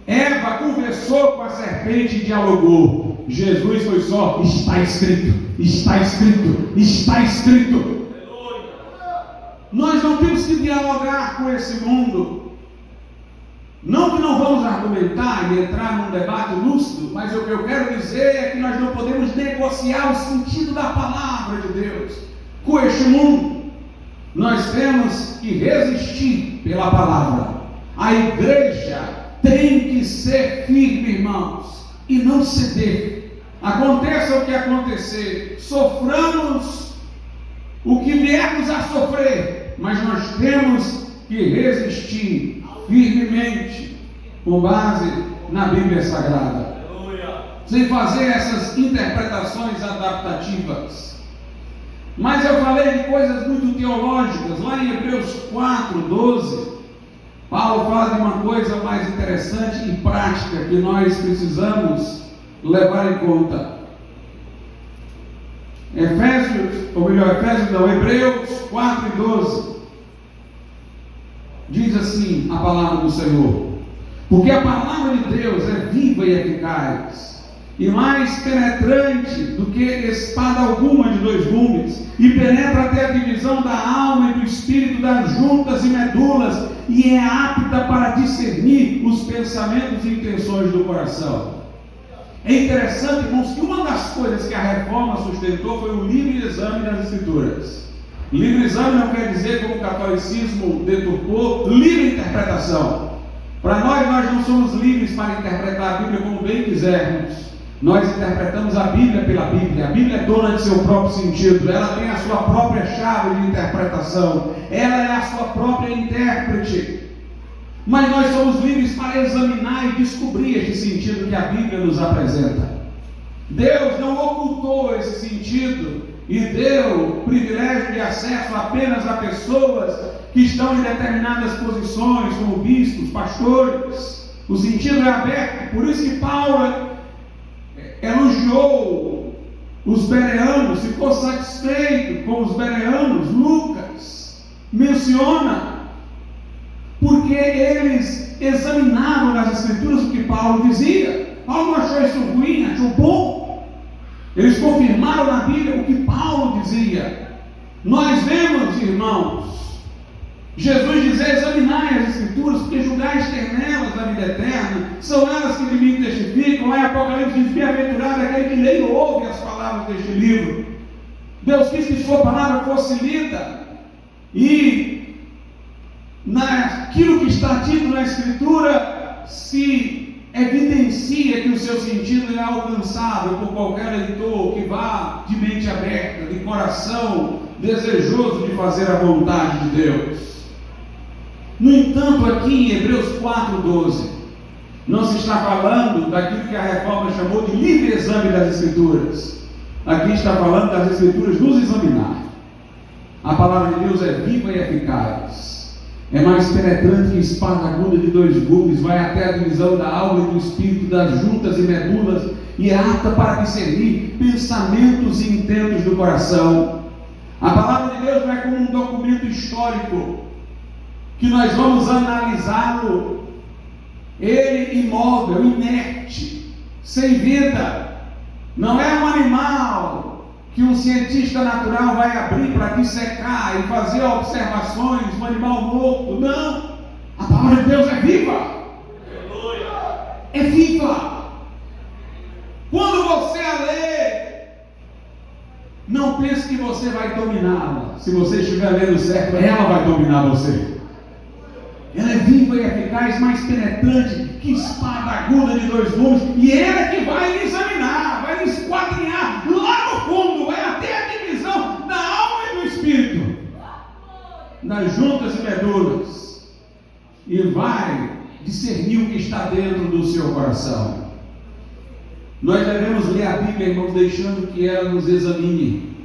Eva conversou com a serpente e dialogou. Jesus foi só: está escrito, está escrito, está escrito. Nós não temos que dialogar com esse mundo. Não que não vamos argumentar e entrar num debate lúcido, mas o que eu quero dizer é que nós não podemos negociar o sentido da palavra de Deus com este mundo. Nós temos que resistir pela palavra. A igreja tem que ser firme, irmãos, e não ceder. Aconteça o que acontecer, soframos o que viermos a sofrer, mas nós temos que resistir firmemente com base na Bíblia Sagrada, sem fazer essas interpretações adaptativas. Mas eu falei de coisas muito teológicas. Lá em Hebreus 4:12, Paulo fala de uma coisa mais interessante e prática que nós precisamos levar em conta. Hebreus 4:12 diz assim a palavra do Senhor: porque a palavra de Deus é viva e eficaz, e mais penetrante do que espada alguma de dois gumes, e penetra até a divisão da alma e do espírito, das juntas e medulas, e é apta para discernir os pensamentos e intenções do coração. É interessante, irmãos, que uma das coisas que a reforma sustentou foi o livre exame das Escrituras. Livre exame não quer dizer, como o catolicismo deturpou, livre interpretação. Para nós não somos livres para interpretar a Bíblia como bem quisermos. Nós interpretamos a Bíblia pela Bíblia. A Bíblia é dona de seu próprio sentido. Ela tem a sua própria chave de interpretação. Ela é a sua própria intérprete. Mas nós somos livres para examinar e descobrir este sentido que a Bíblia nos apresenta. Deus não ocultou esse sentido e deu privilégio de acesso apenas a pessoas que estão em determinadas posições, como bispos, pastores. O sentido é aberto. Por isso que Paulo elogiou os bereanos, ficou satisfeito com os bereanos. Lucas menciona, porque eles examinavam nas Escrituras o que Paulo dizia. Paulo não achou isso ruim, achou bom. Eles confirmaram na Bíblia o que Paulo dizia. Nós vemos, irmãos, Jesus dizer: examinai as Escrituras, porque julgais ter nelas a vida eterna, são elas que de mim testificam. Lá em Apocalipse diz: bem-aventurado aquele que lê e ouve as palavras deste livro. Deus quis que sua palavra fosse lida, e naquilo que está dito na Escritura se evidencia que o seu sentido é alcançável por qualquer leitor que vá de mente aberta, de coração desejoso de fazer a vontade de Deus. No entanto, aqui em Hebreus 4:12, não se está falando daquilo que a Reforma chamou de livre exame das Escrituras. Aqui está falando das Escrituras nos examinar. A palavra de Deus é viva e eficaz, é mais penetrante que espada aguda de 2 gumes, vai até a divisão da alma e do espírito, das juntas e medulas, e é apta para discernir pensamentos e intentos do coração. A palavra de Deus não é como um documento histórico que nós vamos analisá-lo, ele imóvel, inerte, sem vida. Não é um animal que um cientista natural vai abrir para dissecar e fazer observações, um animal morto. Não, a palavra de Deus é viva. É viva. Quando você a lê, não pense que você vai dominá-la. Se você estiver lendo certo, ela vai dominar você. Ela é viva e eficaz, mais penetrante que espada aguda de 2 gumes, e ela é que vai lhe examinar, vai lhe esquadrinhar lá no fundo, vai até a divisão da alma e do espírito, das juntas e medulas, e vai discernir o que está dentro do seu coração. Nós devemos ler a Bíblia, irmãos, deixando que ela nos examine.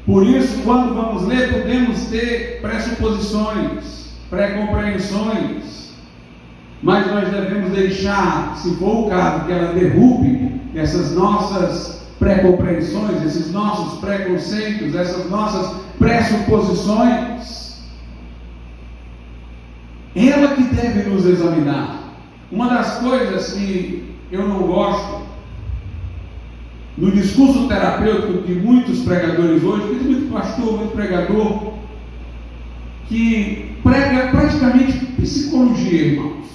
Por isso, quando vamos ler, podemos ter pressuposições, pré-compreensões, mas nós devemos deixar, se for o caso, que ela derrube essas nossas pré-compreensões, esses nossos preconceitos, essas nossas pressuposições. Ela que deve nos examinar. Uma das coisas que eu não gosto no discurso terapêutico de muitos pregadores hoje, de muito pastor, muito pregador, que prega praticamente psicologia, irmãos.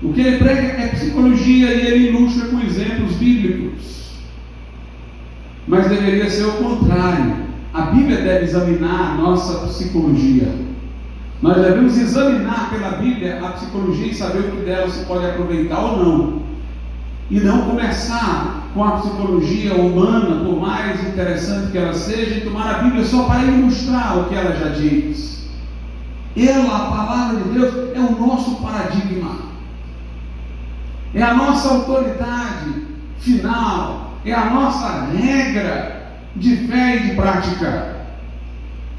O que ele prega é psicologia e ele ilustra com exemplos bíblicos. Mas deveria ser o contrário. A Bíblia deve examinar a nossa psicologia. Nós devemos examinar pela Bíblia a psicologia e saber o que dela se pode aproveitar ou não. E não começar com a psicologia humana, por mais interessante que ela seja, e tomar a Bíblia só para ilustrar o que ela já diz. Ela, a palavra de Deus, é o nosso paradigma, é a nossa autoridade final, é a nossa regra de fé e de prática.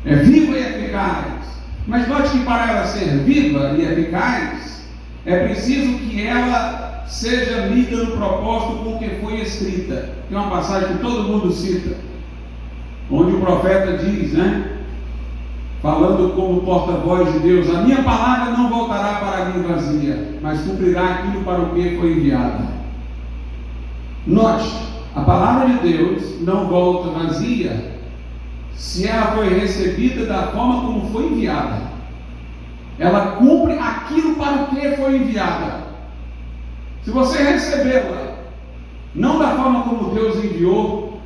É viva e eficaz. Mas note que para ela ser viva e eficaz, é preciso que ela seja lida no propósito com que foi escrita. Tem uma passagem que todo mundo cita, onde o profeta diz, falando como porta-voz de Deus: a minha palavra não voltará para mim vazia, mas cumprirá aquilo para o que foi enviada. Note, a palavra de Deus não volta vazia se ela foi recebida da forma como foi enviada. Ela cumpre aquilo para o que foi enviada. Se você recebê-la não da forma como Deus enviou,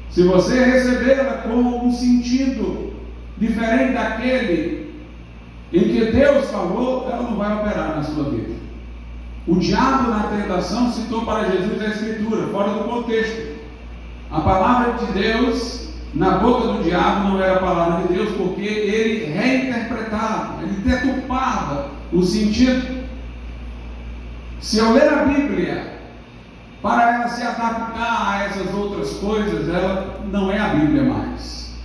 se você recebê-la com um sentido diferente daquele em que Deus falou, ela não vai operar na sua vida. O diabo na tentação citou para Jesus a Escritura, fora do contexto. A palavra de Deus na boca do diabo não era a palavra de Deus, porque ele reinterpretava, ele deturpava o sentido. Se eu ler a Bíblia para ela se adaptar a essas outras coisas, ela não é a Bíblia mais.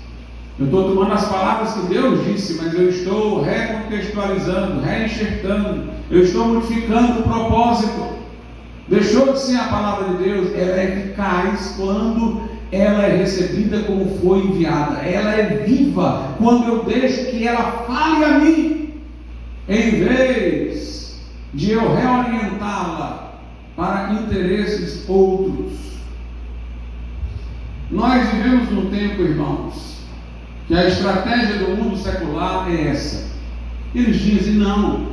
Eu estou tomando as palavras que Deus disse, mas eu estou recontextualizando, reenxertando, eu estou modificando o propósito deixou de ser a palavra de Deus. Ela é eficaz quando ela é recebida como foi enviada. Ela é viva quando eu deixo que ela fale a mim, em vez de eu reorientá-la para interesses outros. Nós vivemos num tempo, irmãos, que a estratégia do mundo secular é essa. Eles dizem: não,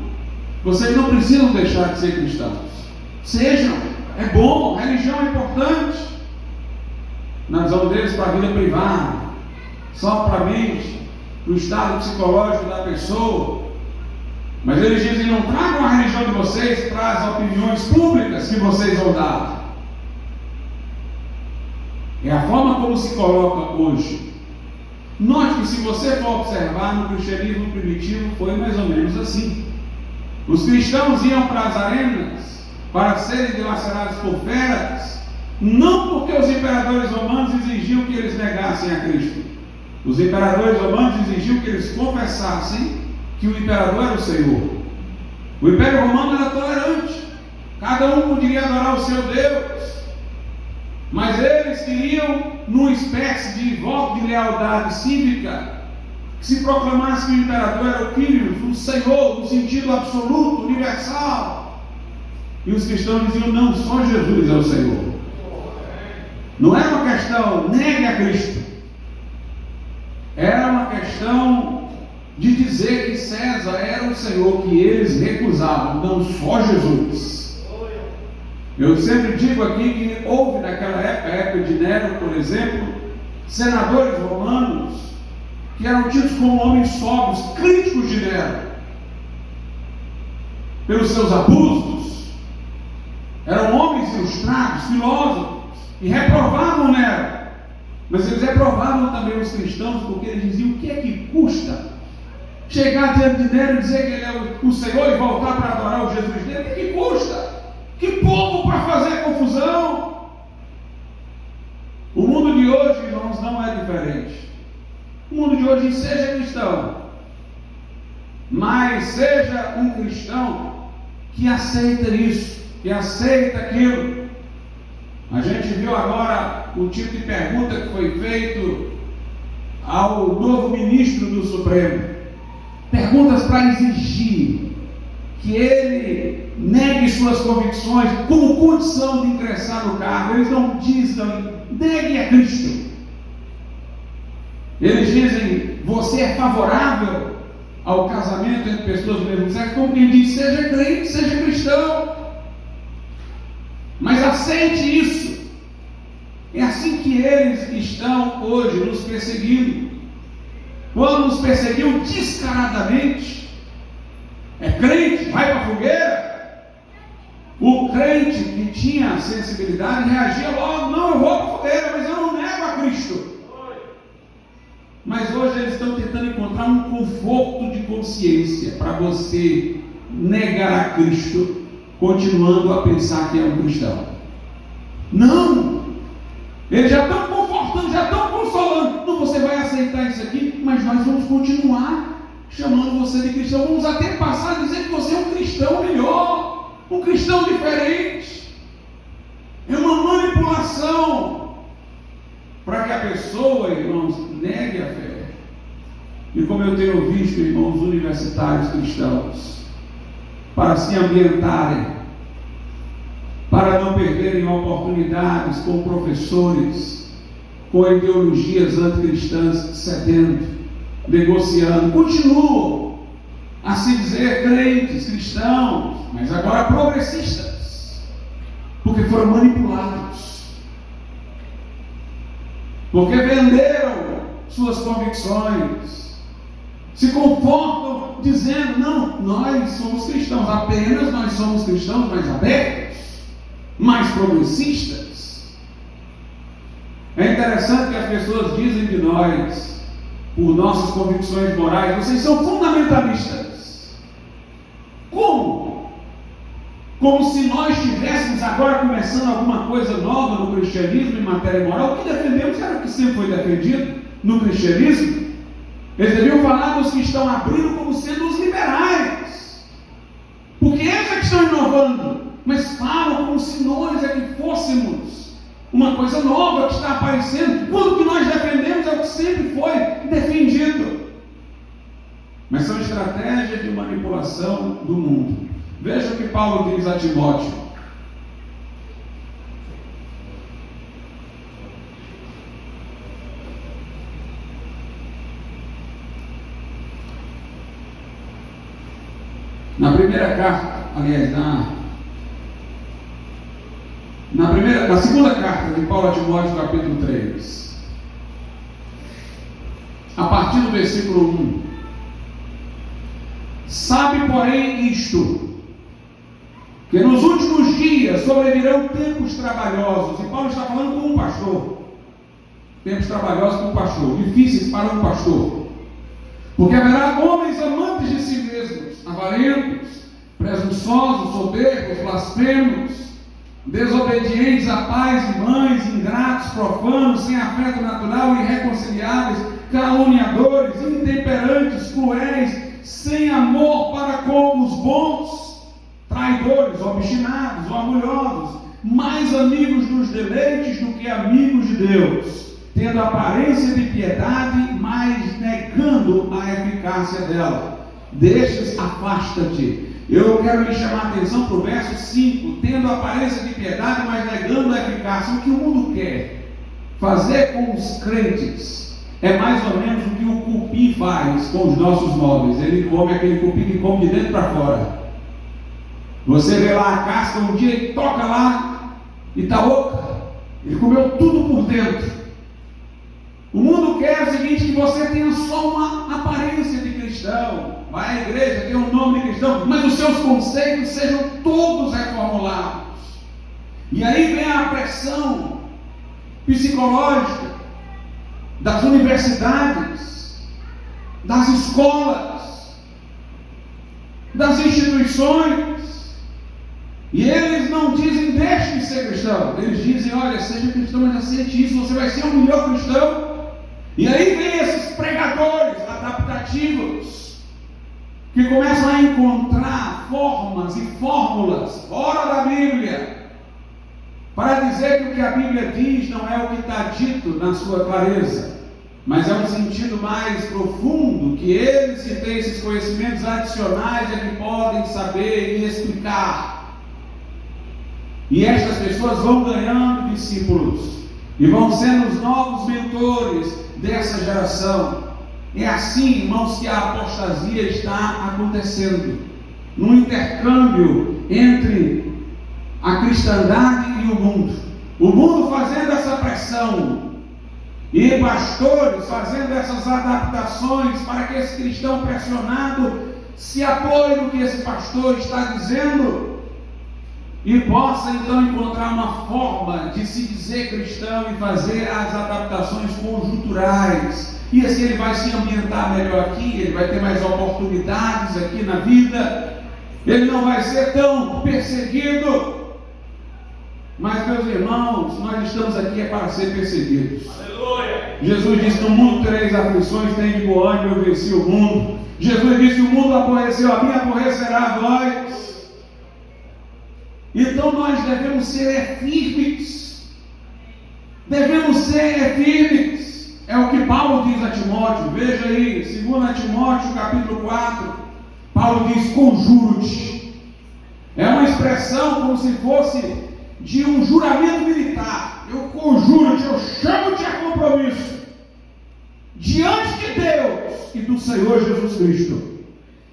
vocês não precisam deixar de ser cristãos. Sejam, é bom, a religião é importante. Na visão deles, para a vida privada, só para a mente, para o estado psicológico da pessoa. Mas eles dizem: não tragam a religião de vocês para as opiniões públicas que vocês vão dar. É a forma como se coloca hoje. Note que, se você for observar, no cristianismo primitivo foi mais ou menos assim. Os cristãos iam para as arenas para serem dilacerados por feras, não porque os imperadores romanos exigiam que eles negassem a Cristo. Os imperadores romanos exigiam que eles confessassem que o imperador era o Senhor. O Império Romano era tolerante, cada um poderia adorar o seu Deus, mas eles queriam, numa espécie de voto de lealdade cívica, que se proclamasse que o imperador era o Kyrios, o Senhor, no sentido absoluto, universal. E os cristãos diziam: não, só Jesus é o Senhor. Não era uma questão negue a Cristo, era uma questão de dizer que César era o Senhor, que eles recusavam, não, só Jesus. Eu sempre digo aqui que houve naquela época de Nero, por exemplo, senadores romanos que eram tidos como homens sóbrios, críticos de Nero, pelos seus abusos. Eram homens ilustrados, filósofos, e reprovavam Nero. Mas eles reprovavam também os cristãos, porque eles diziam: o que é que custa chegar diante de Nero e dizer que ele é o Senhor e voltar para adorar o Jesus dele? O que é que custa? Que povo para fazer confusão! O mundo de hoje, irmãos, não é diferente. O mundo de hoje, seja cristão, mas seja um cristão que aceita isso, que aceita aquilo. A gente viu agora o tipo de pergunta que foi feito ao novo ministro do Supremo. Perguntas para exigir que ele negue suas convicções como condição de ingressar no cargo. Eles não dizem: negue a Cristo. Eles dizem: você é favorável ao casamento entre pessoas do mesmo sexo? Como quem diz: seja crente, seja cristão, mas aceite isso. É assim que eles estão hoje nos perseguindo. Quando nos perseguiam descaradamente, é crente, vai para a fogueira. O crente que tinha sensibilidade reagia logo: não, eu vou para a fogueira, mas eu não nego a Cristo. Mas hoje eles estão tentando encontrar um conforto de consciência para você negar a Cristo, continuando a pensar que é um cristão. Não! Eles já estão confortando, já estão consolando. Não, você vai aceitar isso aqui, mas nós vamos continuar chamando você de cristão. Vamos até passar a dizer que você é um cristão melhor, um cristão diferente. É uma manipulação para que a pessoa, irmãos, negue a fé. E como eu tenho visto, irmãos, universitários cristãos, para se ambientarem, para não perderem oportunidades com professores, com ideologias anticristãs, cedendo, negociando, continuam a se dizer crentes, cristãos, mas agora progressistas, porque foram manipulados, porque venderam suas convicções, se confortam dizendo: não, nós somos cristãos, apenas nós somos cristãos mais abertos, mais progressistas. É interessante que as pessoas dizem de nós, por nossas convicções morais: vocês são fundamentalistas. Como? Como se nós estivéssemos agora começando alguma coisa nova no cristianismo em matéria moral. O que defendemos era o que sempre foi defendido no cristianismo. Eles deviam falar dos que estão abrindo como sendo os liberais, porque eles é que estão inovando, mas falam como se se nós é que fôssemos uma coisa nova que está aparecendo, quando o que nós defendemos é o que sempre foi defendido. Mas são estratégias de manipulação do mundo. Veja o que Paulo diz a Timóteo. Na primeira carta, aliás, na segunda carta de Paulo a Timóteo, capítulo 3, a partir do versículo 1: sabe, porém, isto, que nos últimos dias sobrevirão tempos trabalhosos. E Paulo está falando com um pastor. Tempos trabalhosos com um pastor, difíceis para um pastor. Porque haverá homens amantes de si mesmos, avarentos, presunçosos, soberbos, blasfemos, desobedientes a pais e mães, ingratos, profanos, sem afeto natural, irreconciliáveis, caluniadores, intemperantes, cruéis, sem amor para com os bons, traidores, obstinados, orgulhosos, mais amigos dos deleites do que amigos de Deus, tendo aparência de piedade, mas negando a eficácia dela. Destes afasta-te. Eu quero lhe chamar a atenção para o verso 5, tendo aparência de piedade, mas negando a eficácia. O que o mundo quer fazer com os crentes é mais ou menos o que o cupim faz com os nossos móveis. Ele come aquele cupim que come de dentro para fora. Você vê lá a casca um dia e toca lá e está oca. Ele comeu tudo por dentro. O mundo quer o seguinte, que você tenha só uma aparência de cristão, vai à igreja, tem um nome de cristão, mas os seus conceitos sejam todos reformulados. E aí vem a pressão psicológica das universidades, das escolas, das instituições. E eles não dizem deixe de ser cristão, eles dizem olha, seja cristão, mas aceite isso, você vai ser o melhor cristão. E aí vem esses pregadores adaptativos que começam a encontrar formas e fórmulas fora da Bíblia para dizer que o que a Bíblia diz não é o que está dito na sua clareza, mas é um sentido mais profundo que eles que têm esses conhecimentos adicionais é que podem saber e explicar. E estas pessoas vão ganhando discípulos e vão sendo os novos mentores dessa geração. É assim, irmãos, que a apostasia está acontecendo, num intercâmbio entre a cristandade e o mundo fazendo essa pressão, e pastores fazendo essas adaptações para que esse cristão pressionado se apoie no que esse pastor está dizendo e possa então encontrar uma forma de se dizer cristão e fazer as adaptações conjunturais. E assim ele vai se ambientar melhor aqui, ele vai ter mais oportunidades aqui na vida, ele não vai ser tão perseguido. Mas, meus irmãos, nós estamos aqui para ser perseguidos. Aleluia! Jesus disse: no mundo tereis aflições, tem de bom ânimo, eu venci o mundo. Jesus disse: o mundo aborreceu a mim, aborrecerá a vós. Então nós devemos ser firmes. Devemos ser firmes. É o que Paulo diz a Timóteo. Veja aí, 2 Timóteo capítulo 4. Paulo diz: conjuro-te. É uma expressão como se fosse de um juramento militar. Eu conjuro-te, eu chamo-te a compromisso diante de Deus e do Senhor Jesus Cristo,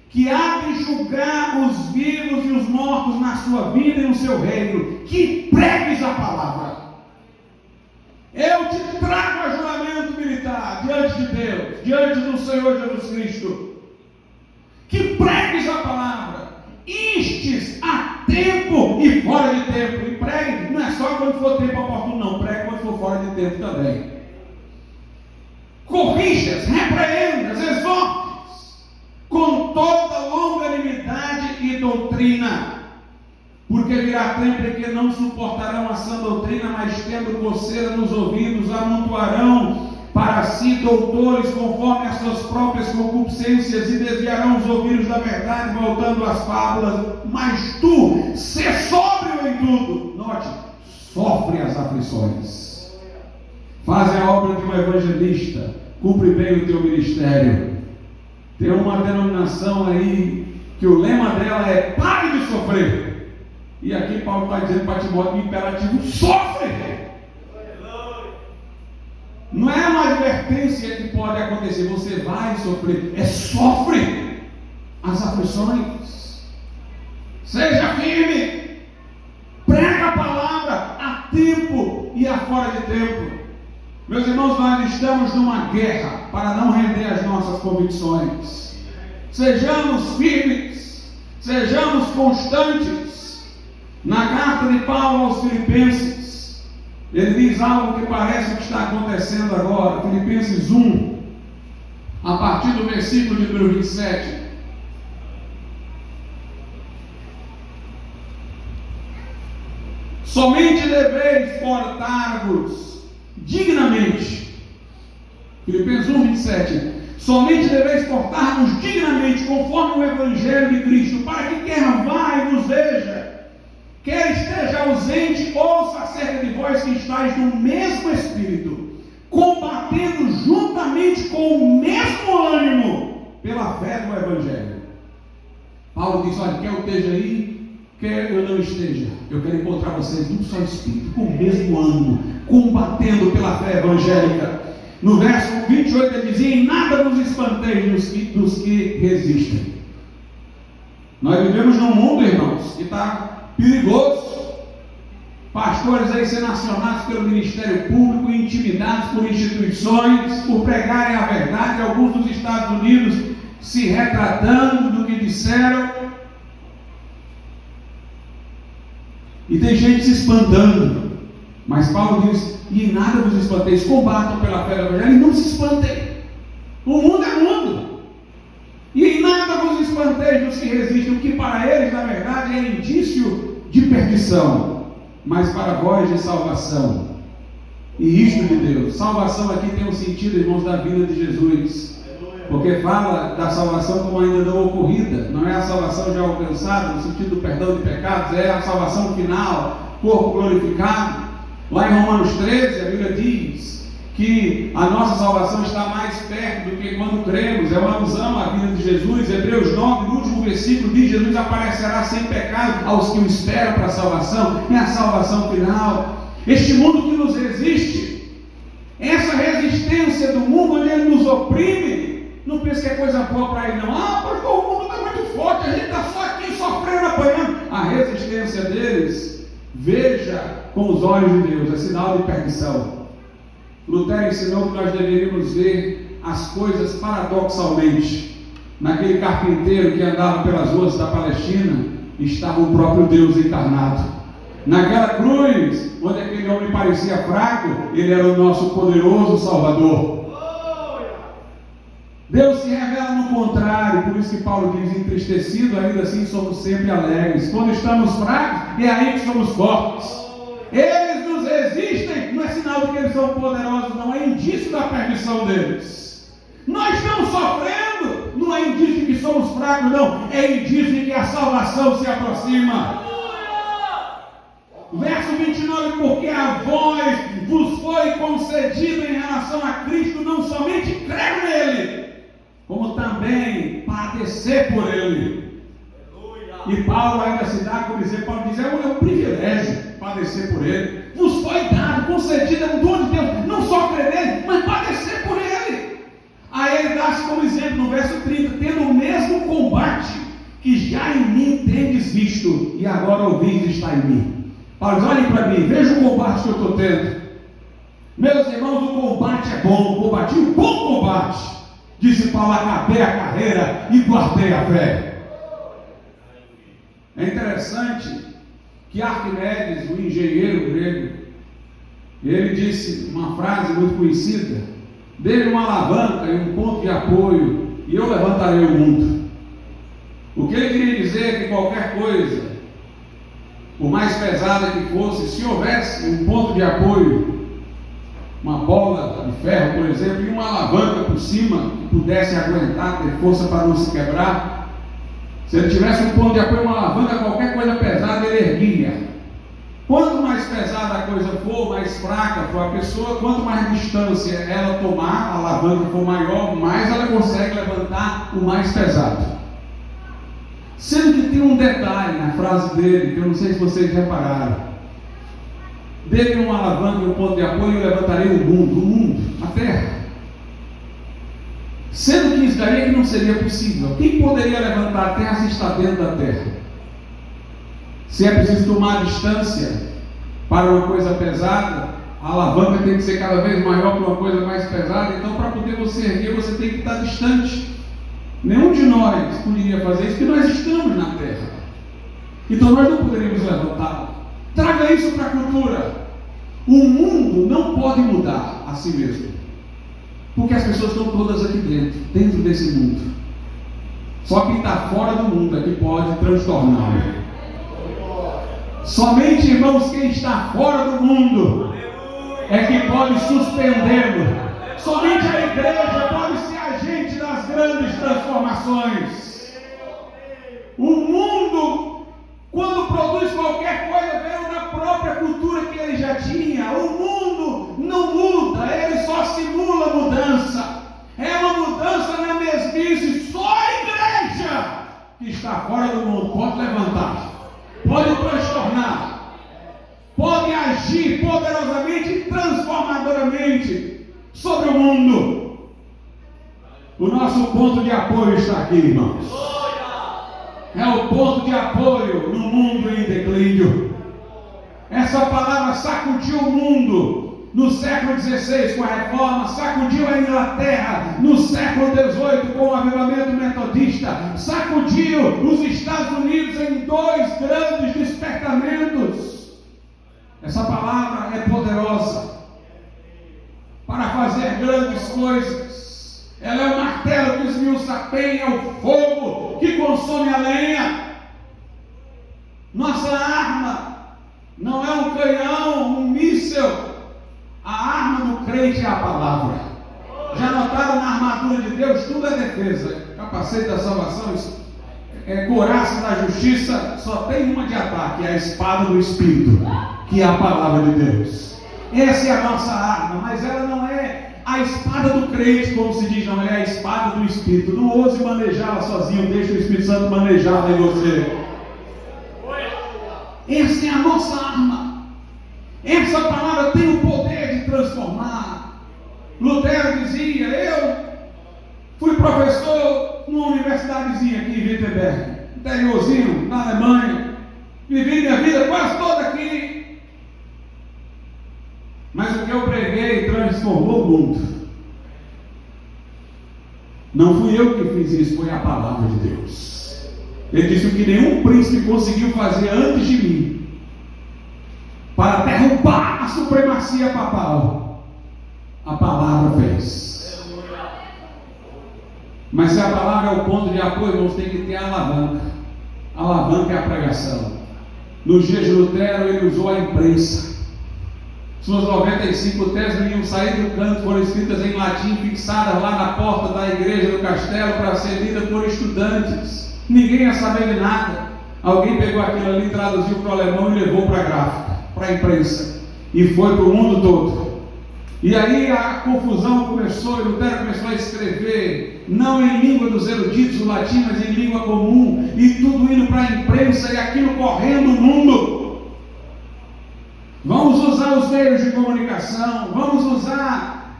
que há de julgar os vivos e os mortos na sua vida e no seu reino, que pregues a palavra. Eu te trago a juramento militar diante de Deus, diante do Senhor Jesus Cristo, que pregues a palavra, instes a tempo e fora de tempo. E pregue não é só quando for tempo oportuno, não, pregue quando for fora de tempo também. Corrijas, repreendas, exortes com toda longanimidade e doutrina, porque virá tempo em que não suportarão a sã doutrina, mas tendo coceira nos ouvidos, amontoarão para si doutores conforme as suas próprias concupiscências e desviarão os ouvidos da verdade, voltando às fábulas. Mas tu, sê sóbrio em tudo. Note, sofre as aflições. Faz a obra de um evangelista. Cumpre bem o teu ministério. Tem uma denominação aí que o lema dela é pare de sofrer. E aqui Paulo está dizendo para Timóteo, imperativo, sofre. Não é uma advertência que pode acontecer, você vai sofrer, é sofre as aflições. Seja firme, prega a palavra a tempo e a fora de tempo. Meus irmãos, nós estamos numa guerra para não render as nossas convicções. Sejamos firmes, sejamos constantes. Na carta de Paulo aos Filipenses, ele diz algo que parece que está acontecendo agora. Filipenses 1, a partir do versículo de número 27. Somente deveis portar-vos dignamente. Filipenses 1, 27. Somente deveis portar-vos dignamente, conforme o Evangelho de Cristo, para que quer vá e nos veja, quer esteja ausente, ouça acerca de vós que estáis no mesmo Espírito, combatendo juntamente com o mesmo ânimo, pela fé do Evangelho. Paulo diz, olha, quer eu esteja aí, quer eu não esteja, eu quero encontrar vocês num só Espírito, com o mesmo ânimo, combatendo pela fé evangélica. No verso 28 ele dizia, em nada vos espanteis dos que resistem. Nós vivemos num mundo, irmãos, que está perigoso. Pastores aí sendo acionados pelo Ministério Público, intimidados por instituições, por pregarem a verdade, alguns dos Estados Unidos se retratando do que disseram. E tem gente se espantando. Mas Paulo diz, e em nada vos espanteis, combatam pela fé do Evangelho e não se espantem. O mundo é mundo. E em nada vos espanteis dos que resistem, o que para eles, na verdade, é indício de perdição, mas para vós de salvação. E isto de Deus. Salvação aqui tem um sentido, irmãos, da vida de Jesus. Porque fala da salvação como ainda não ocorrida. Não é a salvação já alcançada, no sentido do perdão de pecados, é a salvação final, corpo glorificado. Lá em Romanos 13, a Bíblia diz que a nossa salvação está mais perto do que quando cremos. É uma alusão à vida de Jesus. Hebreus 9, no último versículo, diz: Jesus aparecerá sem pecado aos que o esperam para a salvação. É a salvação final. Este mundo que nos resiste, essa resistência do mundo onde ele nos oprime, não pense que é coisa boa para ele, não. Porque o mundo está muito forte, a gente está só aqui sofrendo, apanhando. A resistência deles, veja com os olhos de Deus, é sinal de perdição. Lutero ensinou que nós deveríamos ver as coisas paradoxalmente. Naquele carpinteiro que andava pelas ruas da Palestina, estava o próprio Deus encarnado. Naquela cruz, onde aquele homem parecia fraco, ele era o nosso poderoso Salvador. Deus se revela no contrário, por isso que Paulo diz: entristecido, ainda assim somos sempre alegres. Quando estamos fracos, é aí que somos fortes. Eles nos resistem, não é sinal de que eles são poderosos, não, é indício da perdição deles. Nós estamos sofrendo, não é indício de que somos fracos, não, é indício de que a salvação se aproxima. Verso 29, porque a vós vos foi concedido em relação a Cristo, não somente crer nele, como também padecer por ele. E Paulo ainda se dá por dizer, Paulo diz, é um privilégio padecer por ele. Nos foi dado, concedido, é um dom de Deus, não só crer nele, mas padecer por ele. Aí ele dá-se como exemplo no verso 30, tendo o mesmo combate que já em mim tendes visto, e agora ouvis está em mim. Paulo diz, olhem para mim, veja o combate que eu estou tendo. Meus irmãos, o combate é bom, eu combati um bom combate. Disse Paulo, acabei a carreira e guardei a fé. É interessante que Arquimedes, o engenheiro grego, ele disse uma frase muito conhecida: dê-me uma alavanca e um ponto de apoio, e eu levantarei o mundo. O que ele queria dizer é que qualquer coisa, por mais pesada que fosse, se houvesse um ponto de apoio, uma bola de ferro, por exemplo, e uma alavanca por cima, que pudesse aguentar, ter força para não se quebrar, se ele tivesse um ponto de apoio, uma alavanca, qualquer coisa pesada ele erguia. Quanto mais pesada a coisa for, mais fraca for a pessoa, quanto mais distância ela tomar, a alavanca for maior, mais ela consegue levantar o mais pesado. Sendo que tem um detalhe na frase dele, que eu não sei se vocês repararam. Dele uma alavanca e um ponto de apoio, eu levantarei o mundo, a terra. Sendo que isso daí que não seria possível. Quem poderia levantar a terra se está dentro da terra? Se é preciso tomar distância para uma coisa pesada, a alavanca tem que ser cada vez maior para uma coisa mais pesada. Então, para poder você erguer, você tem que estar distante. Nenhum de nós poderia fazer isso, porque nós estamos na terra. Então, nós não poderíamos levantar. Traga isso para a cultura. O mundo não pode mudar a si mesmo, porque as pessoas estão todas aqui dentro desse mundo. Só quem está fora do mundo é que pode transtorná-lo. Somente, irmãos, quem está fora do mundo é que pode suspendê-lo. Somente a igreja pode ser agente das grandes transformações. O mundo, quando produz qualquer coisa, veio da própria cultura que ele já tinha. O mundo não muda, ele só simula mudança. É uma mudança na mesmice. Só a igreja que está fora do mundo pode levantar, pode transtornar, pode agir poderosamente e transformadoramente sobre o mundo. O nosso ponto de apoio está aqui, irmãos. É o ponto de apoio no mundo em declínio. Essa palavra sacudiu o mundo no século XVI com a Reforma, sacudiu a Inglaterra no século XVIII com o avivamento metodista, sacudiu os Estados Unidos em 2 grandes despertamentos. Essa palavra é poderosa para fazer grandes coisas. Ela é o martelo que esmiuça a penha, é o fogo que consome a lenha. Nossa arma não é um canhão, um míssil. A arma do crente é a palavra. Já notaram na armadura de Deus? Tudo é defesa. Capacete da salvação, couraça da justiça. Só tem uma de ataque, é a espada do Espírito, que é a palavra de Deus. Essa é a nossa arma, mas ela não é a espada do crente, como se diz, não, é a espada do Espírito. Não ouse manejá-la sozinho, deixa o Espírito Santo manejá-la em você. Essa é a nossa arma. Essa palavra tem o poder de transformar. Lutero dizia: eu fui professor numa universidadezinha aqui em Wittenberg, interiorzinho, na Alemanha. Vivi minha vida quase toda aqui. Mas o que eu preguei transformou o mundo. Não fui eu que fiz isso, foi a palavra de Deus. Ele disse: o que nenhum príncipe conseguiu fazer antes de mim, para derrubar a supremacia papal, a palavra fez. Mas se a palavra é o ponto de apoio, irmãos, tem que ter a alavanca. A alavanca é a pregação. Nos dias de Lutero, ele usou a imprensa. Suas 95 teses não iam sair do canto, foram escritas em latim, fixadas lá na porta da igreja do castelo para ser lidas por estudantes. Ninguém ia saber de nada. Alguém pegou aquilo ali, traduziu para o alemão e levou para a gráfica, para a imprensa, e foi para o mundo todo. E aí a confusão começou, e Lutero começou a escrever, não em língua dos eruditos, o latim, mas em língua comum, e tudo indo para a imprensa, e aquilo correndo o mundo. Vamos usar os meios de comunicação, vamos usar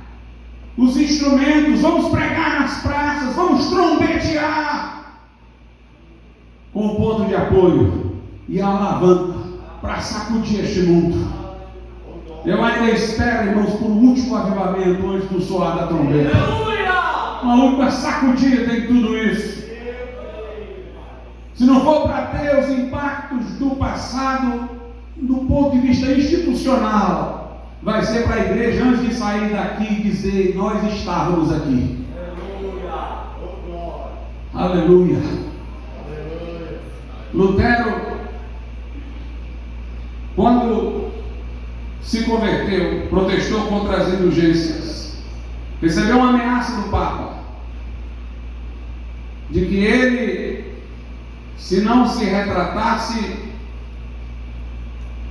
os instrumentos, vamos pregar nas praças, vamos trombetear, com o ponto de apoio e a alavanca para sacudir este mundo. Eu ainda espero, irmãos, por um último avivamento antes do soar da trombeta. Uma última sacudida em tudo isso. Se não for para ter os impactos do passado, do ponto de vista institucional, vai ser para a igreja, antes de sair daqui, dizer: nós estávamos aqui. Aleluia. Lutero, quando se converteu, protestou contra as indulgências, recebeu uma ameaça do Papa, de que ele, se não se retratasse,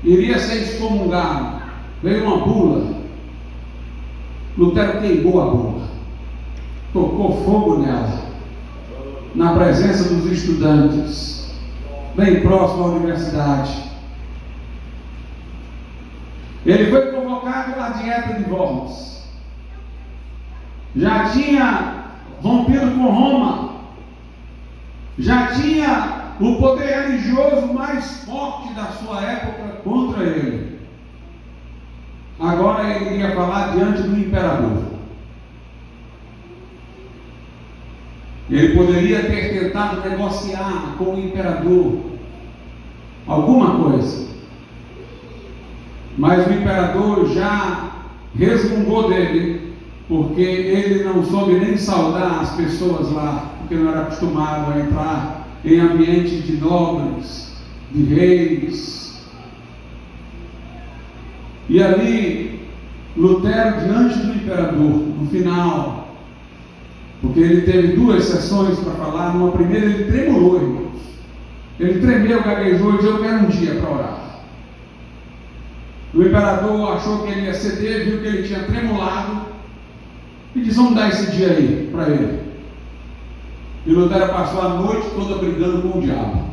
iria ser excomungado. Veio uma bula. Lutero queimou a bula, tocou fogo nela, na presença dos estudantes, bem próximo à universidade. Ele foi convocado à dieta de Worms. Já tinha rompido com Roma, já tinha o poder religioso mais forte da sua época contra ele. Agora ele iria falar diante do imperador. Ele poderia ter tentado negociar com o imperador alguma coisa, mas o imperador já resmungou dele, porque ele não soube nem saudar as pessoas lá, porque não era acostumado a entrar em ambiente de nobres, de reis. E ali, Lutero, diante do imperador, no final, porque ele teve 2 sessões para falar, numa primeira ele tremulou, irmãos. Ele tremeu, gaguejou e disse: eu quero um dia para orar. O imperador achou que ele ia ceder, viu que ele tinha tremulado, e disse: vamos dar esse dia aí para ele. E Lutero passou a noite toda brigando com o diabo.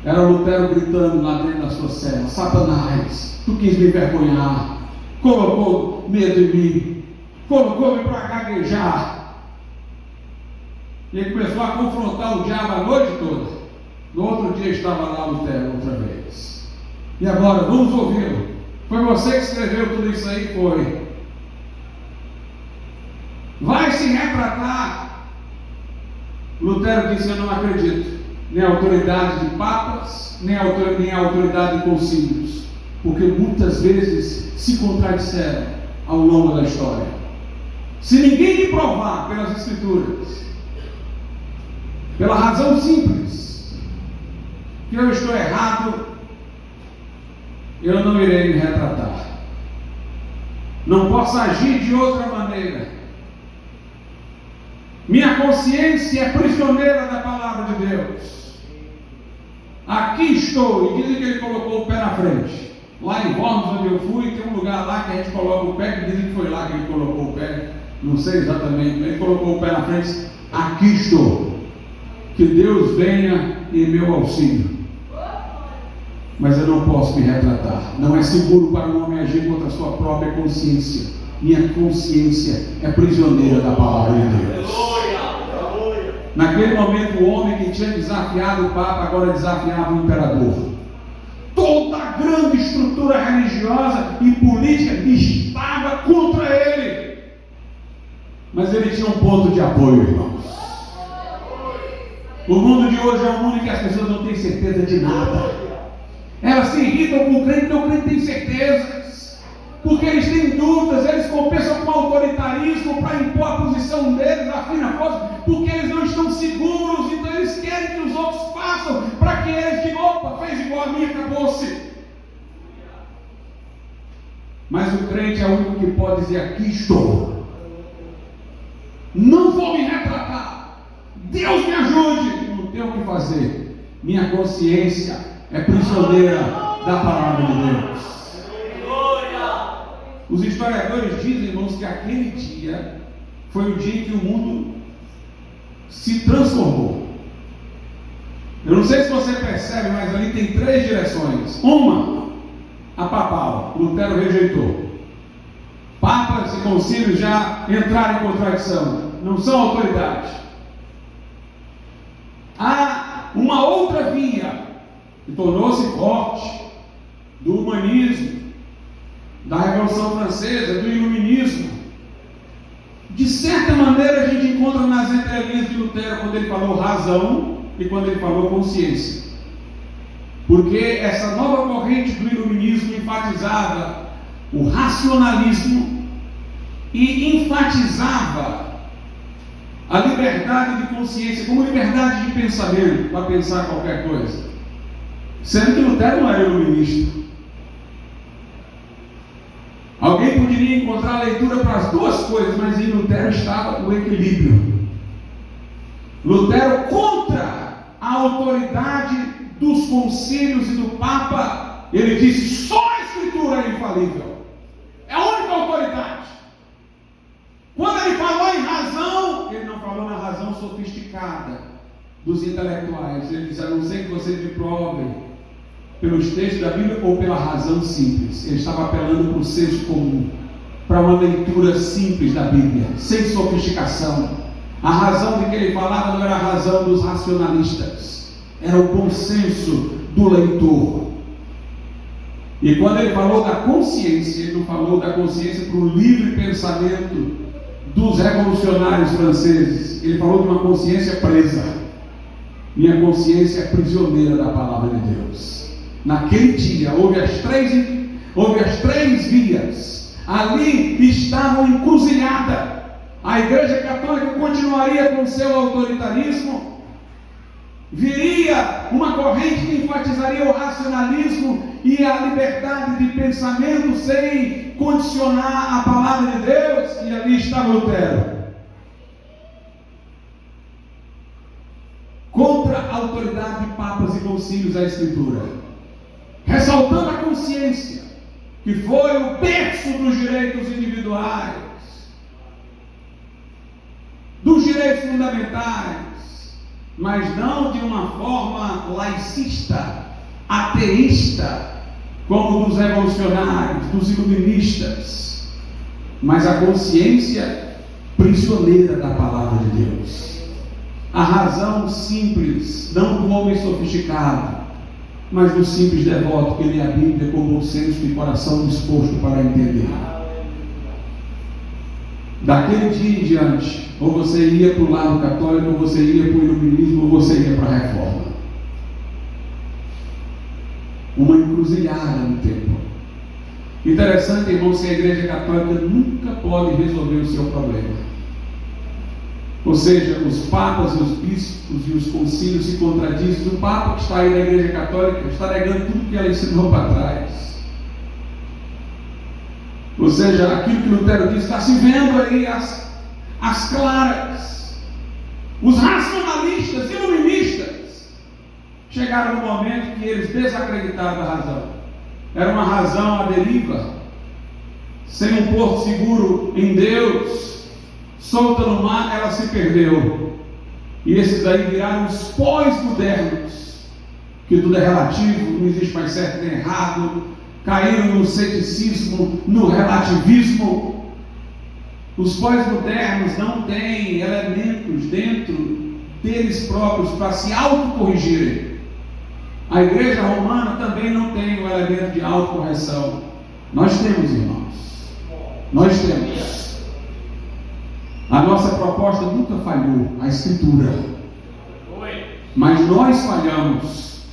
Era Lutero gritando lá dentro da sua cela: Satanás, tu quis me envergonhar, colocou medo em mim, colocou-me para gaguejar. E ele começou a confrontar o diabo a noite toda. No outro dia estava lá Lutero outra vez. E agora, vamos ouvi-lo. Foi você que escreveu tudo isso aí? Foi. Vai se retratar. Lutero disse: eu não acredito nem a autoridade de papas, nem a autoridade de concílios, porque muitas vezes se contradisseram ao longo da história. Se ninguém me provar pelas escrituras, pela razão simples que eu estou errado, eu não irei me retratar. Não posso agir de outra maneira. Minha consciência é prisioneira da palavra de Deus. Aqui estou. E dizem que ele colocou o pé na frente. Lá em Worms, onde eu fui, tem um lugar lá que a gente coloca o pé, que dizem que foi lá que ele colocou o pé. Não sei exatamente, mas ele colocou o pé na frente. Aqui estou. Que Deus venha em meu auxílio. Mas eu não posso me retratar. Não é seguro para um homem agir contra a sua própria consciência. Minha consciência é prisioneira da palavra de Deus. Naquele momento, o homem que tinha desafiado o Papa agora desafiava o imperador. Toda a grande estrutura religiosa e política estava contra ele. Mas ele tinha um ponto de apoio, irmãos. O mundo de hoje é um mundo em que as pessoas não têm certeza de nada. Elas se irritam com o crente, porque o crente tem certezas. Porque eles têm dúvidas, eles compensam com autoritarismo para impor a posição deles, a fina força, porque eles não estão seguros, então eles querem que os outros façam, para que eles digam: opa, fez igual a mim, acabou-se. Mas o crente é o único que pode dizer: aqui estou, não vou me retratar, Deus me ajude, não tenho o que fazer, minha consciência é prisioneira da palavra de Deus. Os historiadores dizem, irmãos, que aquele dia foi o dia em que o mundo se transformou. Eu não sei se você percebe, mas ali tem 3 direções. Uma, a papal, Lutero rejeitou. Papas e concílios já entraram em contradição, não são autoridade. Há uma outra via que tornou-se forte, do humanismo, da Revolução Francesa, do Iluminismo. De certa maneira a gente encontra nas entrelinhas de Lutero quando ele falou razão e quando ele falou consciência. Porque essa nova corrente do Iluminismo enfatizava o racionalismo e enfatizava a liberdade de consciência como liberdade de pensamento para pensar qualquer coisa. Sendo que Lutero não era iluminista. Alguém poderia encontrar leitura para as 2 coisas, mas em Lutero estava o equilíbrio. Lutero contra a autoridade dos concílios e do Papa, ele disse: só a Escritura é infalível, é a única autoridade. Quando ele falou em razão, ele não falou na razão sofisticada dos intelectuais. Ele disse: a não ser que vocês me provem pelos textos da Bíblia ou pela razão simples. Ele estava apelando para o senso comum, para uma leitura simples da Bíblia, sem sofisticação. A razão de que ele falava não era a razão dos racionalistas, era o bom senso do leitor. E quando ele falou da consciência, ele não falou da consciência para o livre pensamento dos revolucionários franceses. Ele falou de uma consciência presa. Minha consciência é prisioneira da palavra de Deus. Naquele dia houve as três vias. Ali estavam encruzilhada. A Igreja Católica continuaria com seu autoritarismo. Viria uma corrente que enfatizaria o racionalismo e a liberdade de pensamento sem condicionar a palavra de Deus. E ali estava Lutero, contra a autoridade de papas e concílios da Escritura, ressaltando a consciência, que foi o berço dos direitos individuais, dos direitos fundamentais, mas não de uma forma laicista, ateísta, como dos revolucionários, dos iluministas, mas a consciência prisioneira da palavra de Deus. A razão simples, não do homem sofisticado, mas do simples devoto que lê a Bíblia com bom senso e coração disposto para entender. Daquele dia em diante, ou você ia para o lado católico, ou você ia para o iluminismo, ou você ia para a reforma. Uma encruzilhada no tempo. Interessante, irmãos, que a Igreja Católica nunca pode resolver o seu problema. Ou seja, os papas, os bispos e os concílios se contradizem. O Papa que está aí na Igreja Católica está negando tudo que ela ensinou para trás. Ou seja, aquilo que Lutero disse está se vendo aí as claras. Os racionalistas e iluministas chegaram no momento que eles desacreditaram da razão. Era uma razão à deriva, sem um porto seguro em Deus, solta no mar, ela se perdeu. E esses aí viraram os pós-modernos, que tudo é relativo, não existe mais certo nem errado, caíram no ceticismo, no relativismo. Os pós-modernos não têm elementos dentro deles próprios para se autocorrigirem. A Igreja Romana também não tem o elemento de autocorreção. Nós temos, irmãos. Nós temos. A nossa proposta nunca falhou, a Escritura. Mas nós falhamos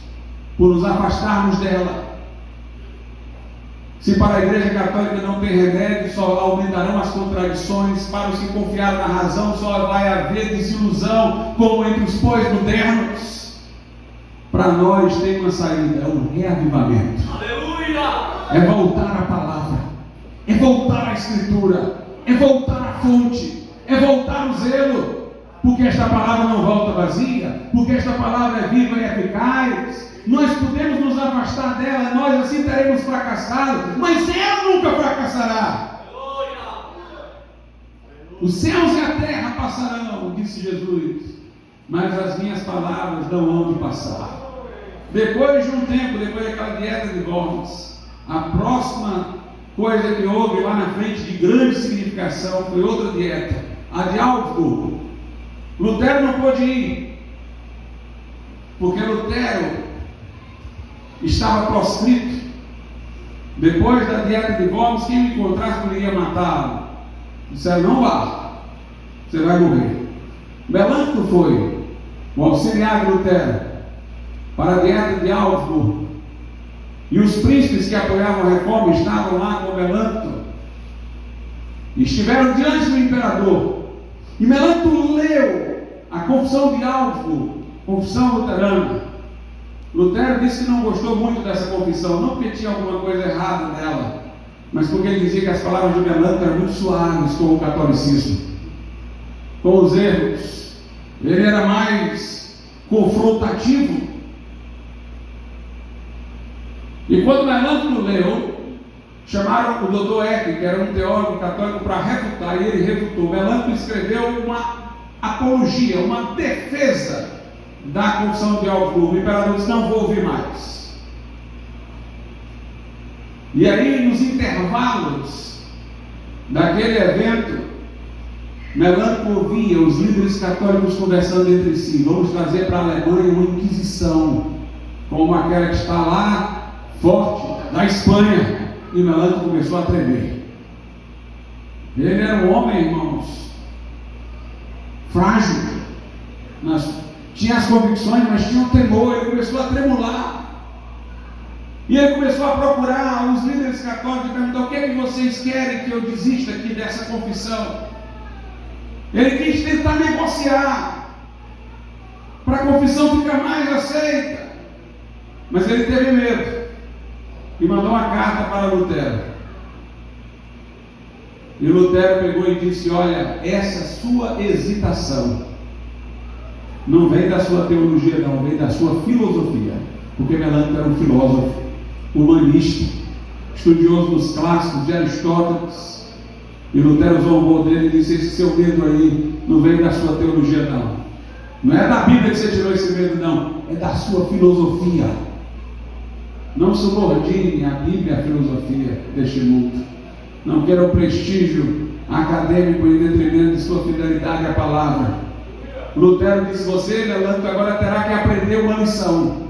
por nos afastarmos dela. Se para a Igreja Católica não tem remédio, só aumentarão as contradições. Para os que confiaram na razão, só vai haver desilusão, como entre os pós-modernos. Para nós tem uma saída, é um reavivamento. Aleluia! É voltar à palavra, é voltar à Escritura, é voltar à fonte, é voltar ao zelo, porque esta palavra não volta vazia, porque esta palavra é viva e eficaz. Nós podemos nos afastar dela, nós assim teremos fracassado, mas ela nunca fracassará. Os céus e a terra passarão, disse Jesus, mas as minhas palavras não hão de passar. Depois de um tempo, depois daquela dieta de Worms, a próxima coisa que houve lá na frente de grande significação foi outra dieta, a de Augsburgo. Lutero não pôde ir, porque Lutero estava proscrito. Depois da dieta de Worms, quem me encontrasse poderia matá-lo. Disseram: não vá, você vai morrer. Melanchthon foi o auxiliar de Lutero para a dieta de Augsburgo, e os príncipes que apoiavam a reforma estavam lá com Melanchthon, estiveram diante do imperador, e Melanchthon leu a confissão de Augsburgo, confissão luterana. Lutero disse que não gostou muito dessa confissão, não porque tinha alguma coisa errada nela, mas porque ele dizia que as palavras de Melanchthon eram muito suaves com o catolicismo, com os erros. Ele era mais confrontativo. E quando Melânctilo leu, chamaram o doutor Eck, que era um teólogo católico, para refutar, e ele refutou. Melânctilo escreveu uma apologia, uma defesa da confissão de Augsburgo. O imperador disse: não vou ouvir mais. E aí, nos intervalos daquele evento, Melânctilo ouvia os líderes católicos conversando entre si: vamos trazer para a Alemanha uma inquisição, como aquela que está lá, forte, na Espanha. E Melânctilo começou a tremer. Ele era um homem, irmãos, frágil, tinha as convicções, mas tinha um temor. Ele começou a tremular. E ele começou a procurar os líderes católicos e perguntar: o que é que vocês querem que eu desista aqui dessa confissão? Ele quis tentar negociar para a confissão ficar mais aceita, mas ele teve medo e mandou uma carta para Lutero. E Lutero pegou e disse: olha, essa sua hesitação não vem da sua teologia, não, vem da sua filosofia. Porque Melânctilo era um filósofo, humanista, estudioso dos clássicos de Aristóteles. E Lutero zombou dele e disse: esse seu medo aí não vem da sua teologia, não. Não é da Bíblia que você tirou esse medo, não. É da sua filosofia. Não subordine a Bíblia à filosofia deste mundo. Não queira o prestígio acadêmico em detrimento de sua fidelidade à palavra. Lutero disse: você, Melânctilo, agora terá que aprender uma lição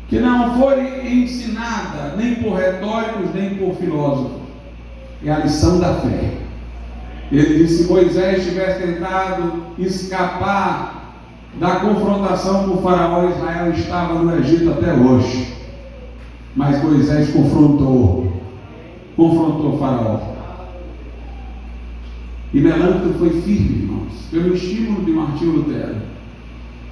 que não foi ensinada nem por retóricos, nem por filósofos. É a lição da fé. Ele disse: se Moisés tivesse tentado escapar da confrontação com o faraó, Israel estava no Egito até hoje. Mas Moisés confrontou o faraó. E Melânctilo foi firme, irmãos, pelo estímulo de Martinho Lutero.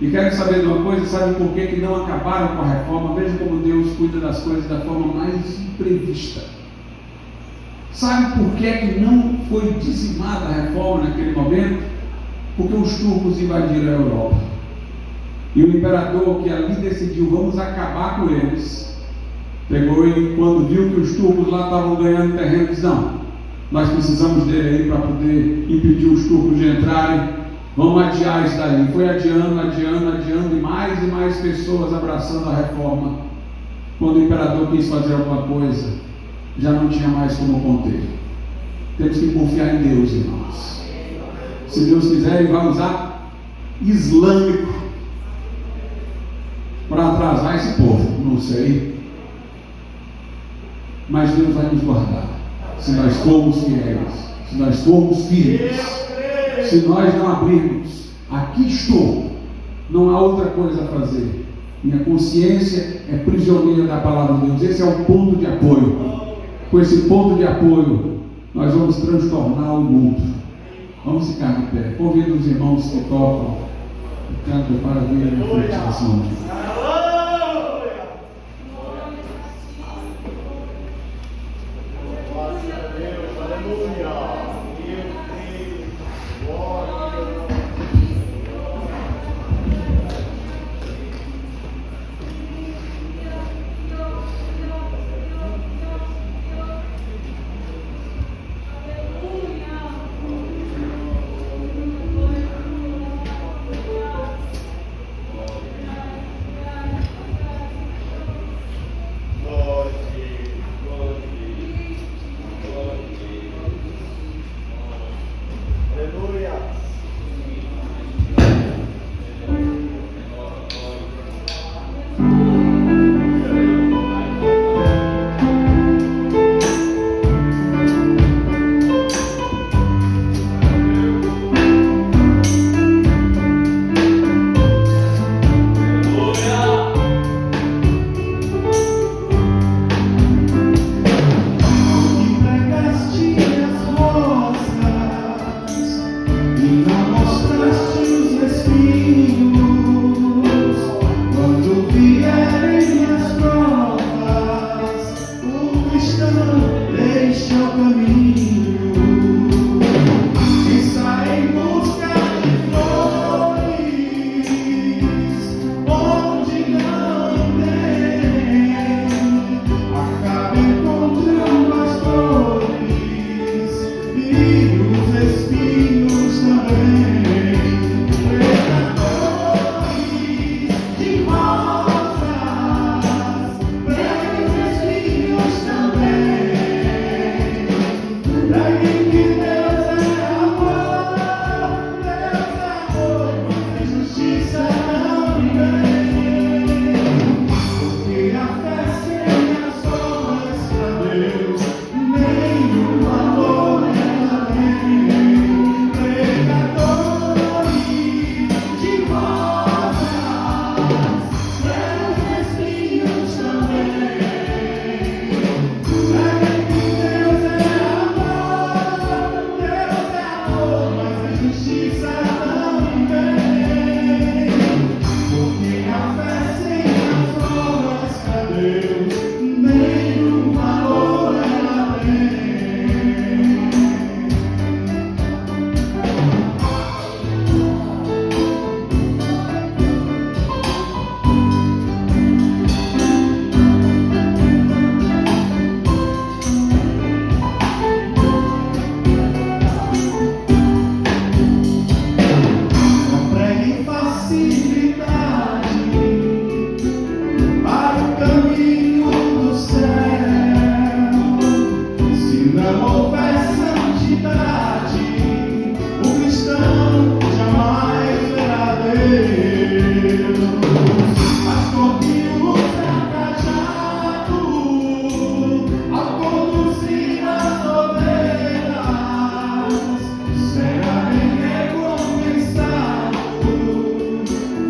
E quero saber de uma coisa: sabe por que não acabaram com a reforma? Veja como Deus cuida das coisas da forma mais imprevista. Sabe por que não foi dizimada a reforma naquele momento? Porque os turcos invadiram a Europa. E o imperador, que ali decidiu: vamos acabar com eles, pegou e, quando viu que os turcos lá estavam ganhando terreno, disse: não, nós precisamos dele aí para poder impedir os turcos de entrarem. Vamos adiar isso daí. Foi adiando, e mais pessoas abraçando a reforma. Quando o imperador quis fazer alguma coisa, já não tinha mais como conter. Temos que confiar em Deus, irmãos. Se Deus quiser, Ele vai usar islâmico para atrasar esse povo, não sei. Mas Deus vai nos guardar, se nós formos fiéis, se nós formos firmes. Se nós não abrirmos: aqui estou, não há outra coisa a fazer. Minha consciência é prisioneira da palavra de Deus. Esse é o ponto de apoio. Com esse ponto de apoio, nós vamos transtornar o mundo. Vamos ficar de pé. Convido os irmãos que tocam o canto para vir na frente desse momento.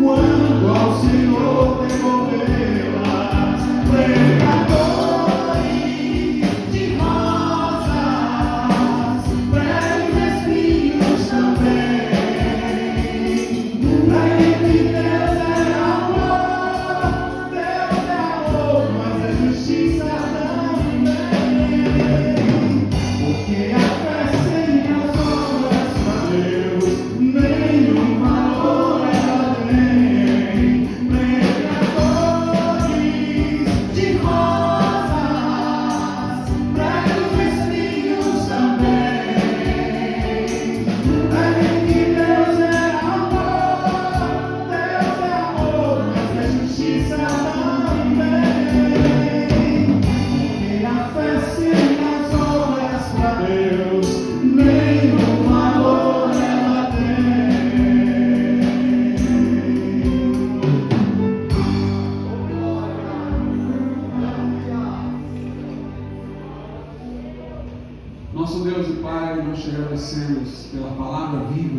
quando